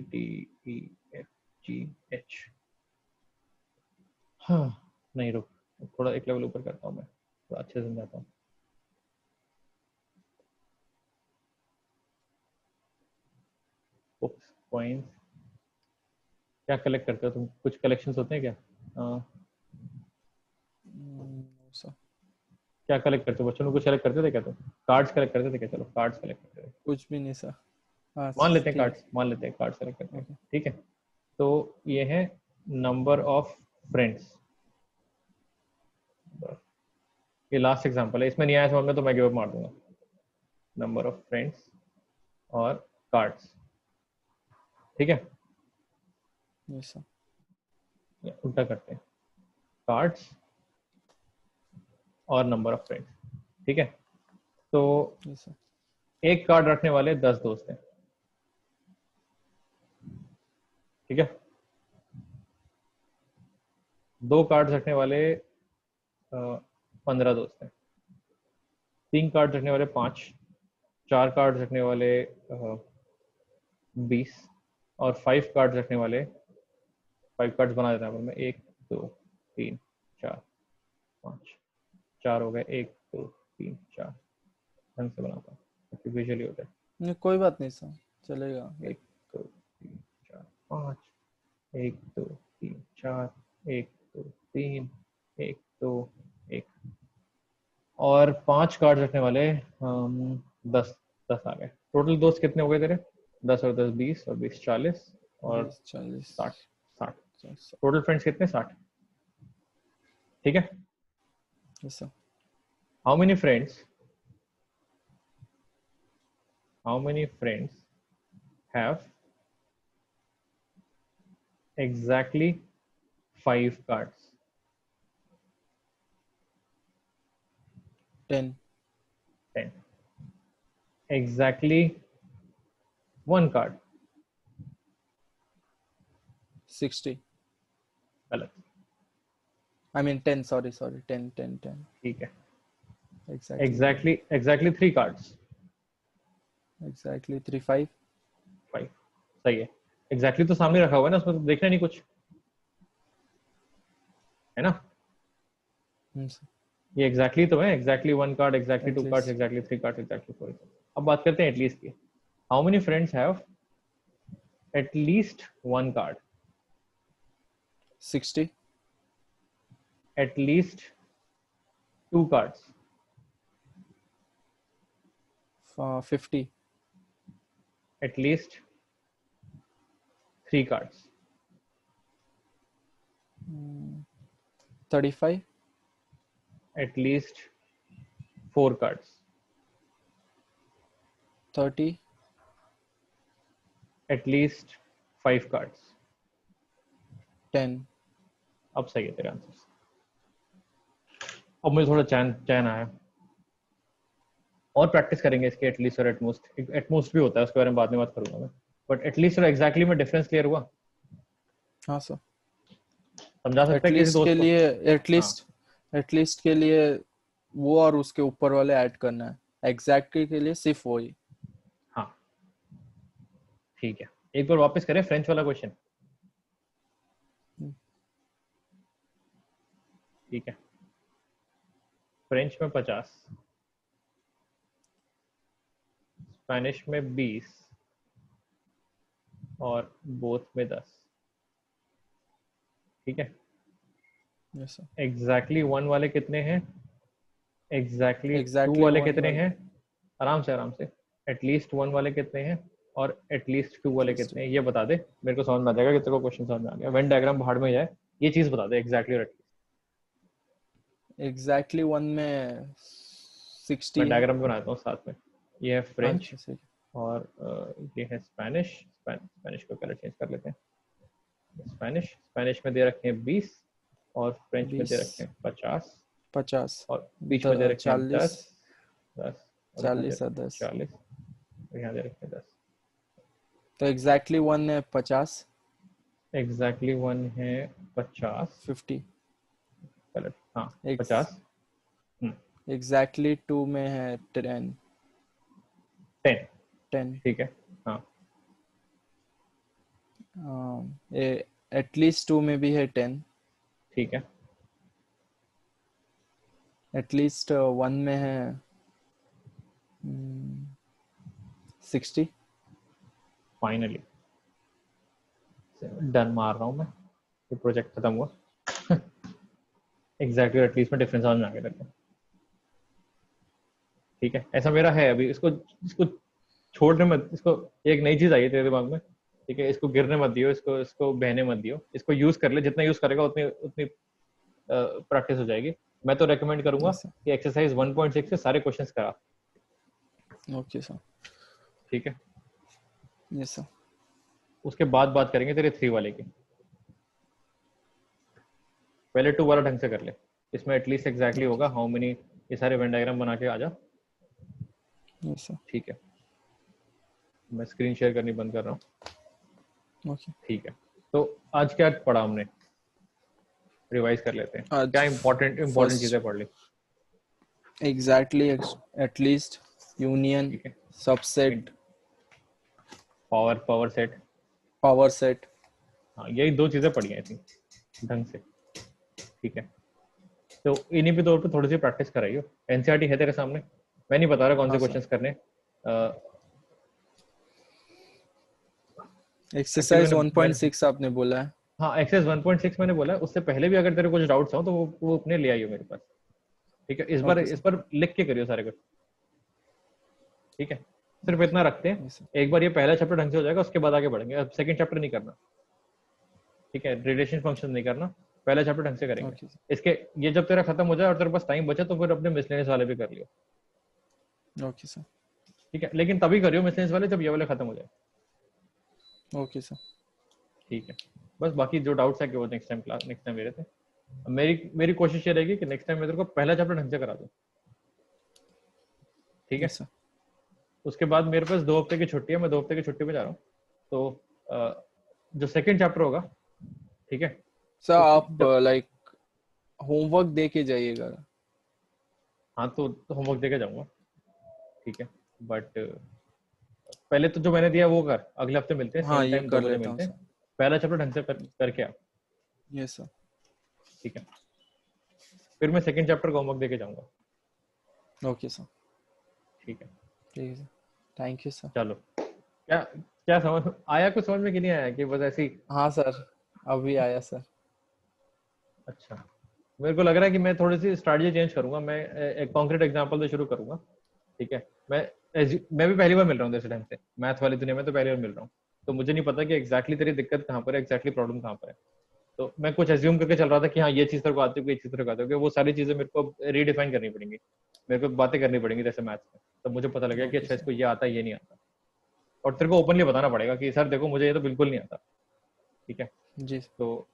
हाँ, नहीं रुक, थोड़ा एक लेवल ऊपर करता हूँ मैं, थोड़ा अच्छे से समझाता हूँ। बुक्स, कॉइन्स, क्या कलेक्ट करते हो तुम, कुछ कलेक्शंस होते हैं क्या। ऐसा क्या कलेक्ट करते हो, बच्चों में कुछ कलेक्ट करते थे क्या तुम। कार्ड्स कलेक्ट करते थे क्या, चलो कार्ड्स कलेक्ट करते थे। कुछ भी नहीं सर। हाँ मान लेते हैं ठीक। कार्ड्स, मान लेते हैं कार्ड्स कलेक्ट करते हैं। ओके। ठीक है, तो ये है नंबर ऑफ फ्रेंड्स। ये लास्ट एग्जांपल है, इसमें नहीं आया समझ में तो मैं गिव अप मार दूंगा। नंबर ऑफ फ्रेंड्स और कार्ड्स। ठीक है, ऐसा उल्टा करते हैं, कार्ड्स और नंबर ऑफ फ्रेंड्स। ठीक है, तो ऐसा एक कार्ड रखने वाले 10 दोस्त हैं। ठीक है, 2 कार्ड रखने वाले 15 दोस्त हैं। 3 कार्ड रखने वाले 5, 4 कार्ड रखने वाले 20, और 5 कार्ड रखने वाले, 5 कार्ड बना देता हूँ मैं, 1 2 3 4 5, 4 हो गए, 1 2 3 4, ढंग से बनाता हूँ विजुअली होता है। नहीं कोई बात नहीं सर, चलेगा लाइक 1 2 3 4 5, 1 2 3 4, 1 2 3, 1 2 1, और 5 कार्ड रखने वाले 10, 10 आ गए। टोटल दोस्त कितने हो गए तेरे, 10 और 10 20, और 20 40, और 20 40 60, 60। 60। टोटल फ्रेंड्स कितने, 60। ठीक है, ऐसा how many friends, how many friends have exactly 5 cards. 10। 10 exactly 1 card. 60. गलत। I mean 10. Sorry. 10. ठीक है। Exactly 10. Exactly 3 cards. Exactly 3 5. 5 सही है। एग्जैक्टली तो सामने रखा हुआ है ना, उसमें तो देखना नहीं कुछ, है ना। Sir. ये एग्जैक्टली तो है, exactly 1 card, exactly 2 At cards, least exactly 3 cards, exactly 4। अब बात करते हैं एटलीस्ट की। How many friends have at least 1 card? 60. At least 2 cards? 50. At least 3 cards? 35. At least 4 cards? 30. At least 5 cards? 10. अब सही है तेरे आंसर। अब मुझे थोड़ा चैन चैन आया, और प्रैक्टिस करेंगे इसके एटलीस्ट और एटमोस्ट। एटमोस्ट भी होता है, उसके बारे में बाद में बात करूंगा मैं, बट एटलीस्ट और एग्जैक्टली में डिफरेंस क्लियर हुआ? हाँ सर। समझा सकते हैं किसी एटलीस्ट दोस्त के को? लिए हाँ एटलीस्ट के लिए वो और उसके ऊपर वाले ऐड करना है, एग्जैक्टली के लिए सिर्फ वही। हाँ ठीक है, एक बार वापस करें फ्रेंच वाला क्वेश्चन। ठीक है, फ्रेंच में 50, स्पेनिश में 20 और बोथ में 10। ठीक है, यस सर। एग्जैक्टली 1 वाले कितने हैं? एग्जैक्टली 2 एग्जैक्टली वाले 1 कितने वाले हैं? आराम से आराम से। एटलीस्ट 1 वाले कितने हैं और एटलीस्ट 2 वाले एटलीस्ट कितने हैं, ये बता दे, मेरे को समझ में आ जाएगा कि तेरे को क्वेश्चन समझ में आ गया। वेन डायग्राम बाहर में जाए, ये चीज बता दे, एग्जैक्टली और एटलीस्ट। एग्जैक्टली 1 में 60 मैं है। डायग्राम बनाता हूँ साथ में। ये है फ्रेंच अच्छा सही। और ये है स्पेनिश। स्पेनिश को कलर चेंज कर लेते हैं। स्पेनिश में दे रखे हैं 20 और फ्रेंच में दे 20 रखे हैं 50 50 और बीच में दे रखे हैं 40 10 और यहाँ दे 40 और रखे हैं 10, 40 और यहाँ दे रखे हैं 10। तो एग्जैक्टली 1 है 50। एग्जैक्टली 1 है 50। 50। कलर हाँ 50। एग्जैक्टली 2 में है 10। 10 10। ठीक है। हाँ एटलीस्ट 2 में भी है 10। ठीक है। एटलीस्ट 1 में है 60। फाइनली डन मार रहा हूँ मैं, ये प्रोजेक्ट खत्म हुआ। एग्जैक्टली एटलीस्ट में डिफरेंस समझ में आ गया तेरे को। ठीक है, ऐसा मेरा है अभी। इसको इसको छोड़ने मत, इसको एक नई चीज आई है तेरे दिमाग में। ठीक है, इसको गिरने मत दियो, इसको इसको बहने मत दियो, इसको यूज कर ले। जितना यूज करेगा उतनी उतनी प्रैक्टिस हो जाएगी। मैं तो रेकमेंड करूंगा यस कि एक्सरसाइज 1.6 से सारे क्वेश्चंस करा। सर। Okay sir. ठीक है, यस सर। उसके बाद बात करेंगे तेरे 3 वाले की। पहले 2 वाला ढंग से कर ले, इसमें एटलीस्ट एग्जैक्टली ओके होगा हाउ मेनी। ये सारे वेन डायग्राम बना के आ जा। Yes sir. ठीक है, मैं स्क्रीन शेयर करनी बंद कर रहा हूँ। ओके। ठीक है, तो आज क्या पढ़ा हमने, रिवाइज कर लेते हैं। आज क्या इंपॉर्टेंट चीजें पढ़ ली? एग्जैक्टली, एटलीस्ट, यूनियन, ठीक है, subset, power set. Power set. हाँ, यही 2 चीजें पढ़ी हैं थी ढंग से। ठीक है, तो इन्हीं पे तौर पे थोड़ी सी प्रैक्टिस कराइयो। एनसीईआरटी है तेरे सामने, मैं नहीं बता रहा कौन से हाँ सर। क्वेश्चंस करने। एक्चुअली एक्सरसाइज मैंने 1.6 आपने बोला है। हाँ एक्सरसाइज 1.6 मैंने बोला है। उससे पहले भी अगर तेरे कुछ डाउट्स हो तो वो अपने ले आइयो मेरे पास। ठीक है, ओके इस सर। पर लिख के करियो सारे कुछ। ठीक है, सिर्फ इतना रखते हैं। Yes sir. एक बार ये पहला चैप्टर ढंग से हो जाएगा, उसके बाद आगे बढ़ेंगे। अब सेकंड चैप्टर नहीं करना। ठीक है, रिलेशन फंक्शन नहीं करना, पहला चैप्टर ढंग से करेंगे। Okay sir. इसके ये जब तेरा खत्म हो जाए और तेरे पास टाइम बचे तो फिर अपने मिसलेनियस वाले भी कर लियो। Okay sir. ठीक है, लेकिन तभी करियो मिसलेनियस वाले जब ये वाले खत्म हो जाए। Okay sir. ठीक है, बस बाकी जो डाउट्स है कि वो नेक्स्ट टाइम मेरे थे। मेरी कोशिश ये रहेगी कि नेक्स्ट टाइम मैं तेरे को पहला चैप्टर ढंग से करा दूं। ठीक है, यस सर। उसके बाद मेरे पास 2 हफ्ते की छुट्टी है, मैं 2 हफ्ते की छुट्टी में जा रहा हूँ। तो जो सेकंड चैप्टर होगा ठीक है। सर तो आप जब लाइक होमवर्क दे के जाइएगा। हाँ तो होमवर्क देके जाऊंगा, ठीक है। बट पहले तो जो मैंने दिया वो कर, अगले हफ्ते मिलते हैं हाँ सेम ये टाइम, कर 2 बजे लेता हूँ मिलते हैं। सर। पहला चैप्टर ढंग से करके आ, यस सर। ठीक है। फिर मैं सेकंड चैप्टर का होमवर्क देके जाऊंगा, ओके सर। ठीक है। ठीक है सर। Thank you sir. चलो, क्या क्या समझ आया, कुछ समझ में कि नहीं आया, कि बस ऐसी? हाँ सर, अभी आया सर। अच्छा, मेरे को लग रहा है कि मैं थोड़ी सी स्ट्रैटेजी चेंज करूंगा, मैं एक कॉन्क्रीट एग्जांपल से शुरू करूंगा, ठीक है। मैं भी पहली बार मिल रहा हूँ जैसे ढंग से, मैथ वाली दुनिया में तो पहली बार मिल रहा हूँ, तो मुझे नहीं पता कि एग्जैक्टली तेरी दिक्कत कहाँ पर है, एग्जैक्टली प्रॉब्लम कहाँ पर है। तो मैं कुछ एज्यूम करके चल रहा था कि हाँ ये चीज तेरे को आती है, ये चीज तेरे को आती है, क्योंकि वो सारी चीजें मेरे को रीडिफाइन करनी पड़ेंगी, मेरे को बातें करनी पड़ेंगी जैसे मैथ्स में, तो मुझे पता लगा कि ओके अच्छा सर। इसको ये आता है, ये नहीं आता। और तेरे को ओपनली बताना पड़ेगा कि सर देखो मुझे ये तो बिल्कुल नहीं आता, ठीक है। जी। तो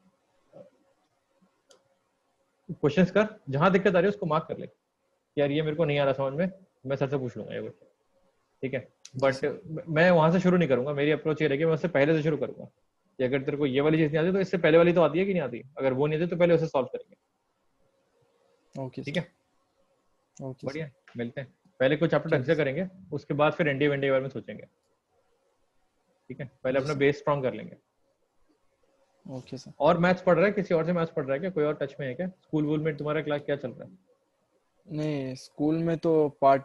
क्वेश्चंस कर, जहां दिक्कत आ रही है उसको मार्क कर ले, यार ये मेरे को नहीं आ रहा समझ में, मैं सर से पूछ लूंगा ये क्वेश्चन, ठीक है। जी बट सर। मैं वहां से शुरू नहीं करूंगा, मेरी अप्रोच ये रहेगी, मैं उससे पहले से शुरू करूंगा कि अगर तेरे को ये वाली चीज नहीं आती तो इससे पहले वाली तो आती है कि नहीं आती, अगर वो नहीं आती तो पहले उसे सॉल्व करेंगे, ओके ठीक सर। है। Okay sir. बढ़िया, मिलते हैं। पहले कुछ चैप्टर ढंग ठीक है से सर। करेंगे, उसके बाद फिर एनडी वेंडी के बारे में सोचेंगे, ठीक है। पहले जी अपना सर। बेस स्ट्रॉन्ग कर लेंगे। Okay sir. और मैथ्स पढ़ रहा है, किसी और से मैथ्स पढ़ रहा है क्या, कोई और टच में है क्या, स्कूल वूल में तुम्हारा क्लास क्या चल रहा है? नहीं, स्कूल में तो पार्ट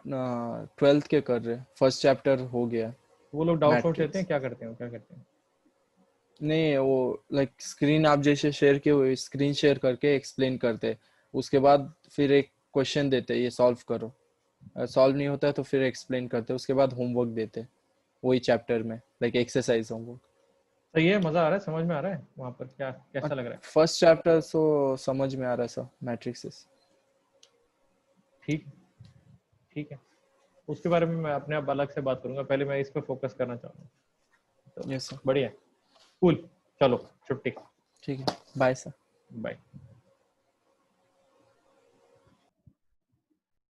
12th के कर रहे, फर्स्ट चैप्टर हो गया। वो लोग डाउट वाउट देते हैं, मैट्रिक्स। क्या करते हैं, क्या करते हैं? नहीं, वो लाइक स्क्रीन आप जैसे शेयर किए हुए स्क्रीन शेयर करके एक्सप्लेन करते, उसके बाद फिर एक क्वेश्चन देते, ये सॉल्व करो। सॉल्व नहीं होता है तो फिर एक्सप्लेन करते, उसके बाद होमवर्क देते वही चैप्टर में, लाइक एक्सरसाइज होमवर्क। सही है, मजा आ रहा है, समझ में आ रहा है, वहां पर क्या कैसा लग रहा है? फर्स्ट चैप्टर सो समझ में आ रहा है सर, मैट्रिक्सेस। ठीक, ठीक है। उसके बारे में मैं अपने आप अलग से बात करूंगा, पहले मैं इस पर फोकस करना चाहूंगा, तो यस सर। बढ़िया, कूल। चलो छुट्टी, ठीक है, बाय सर। बाय।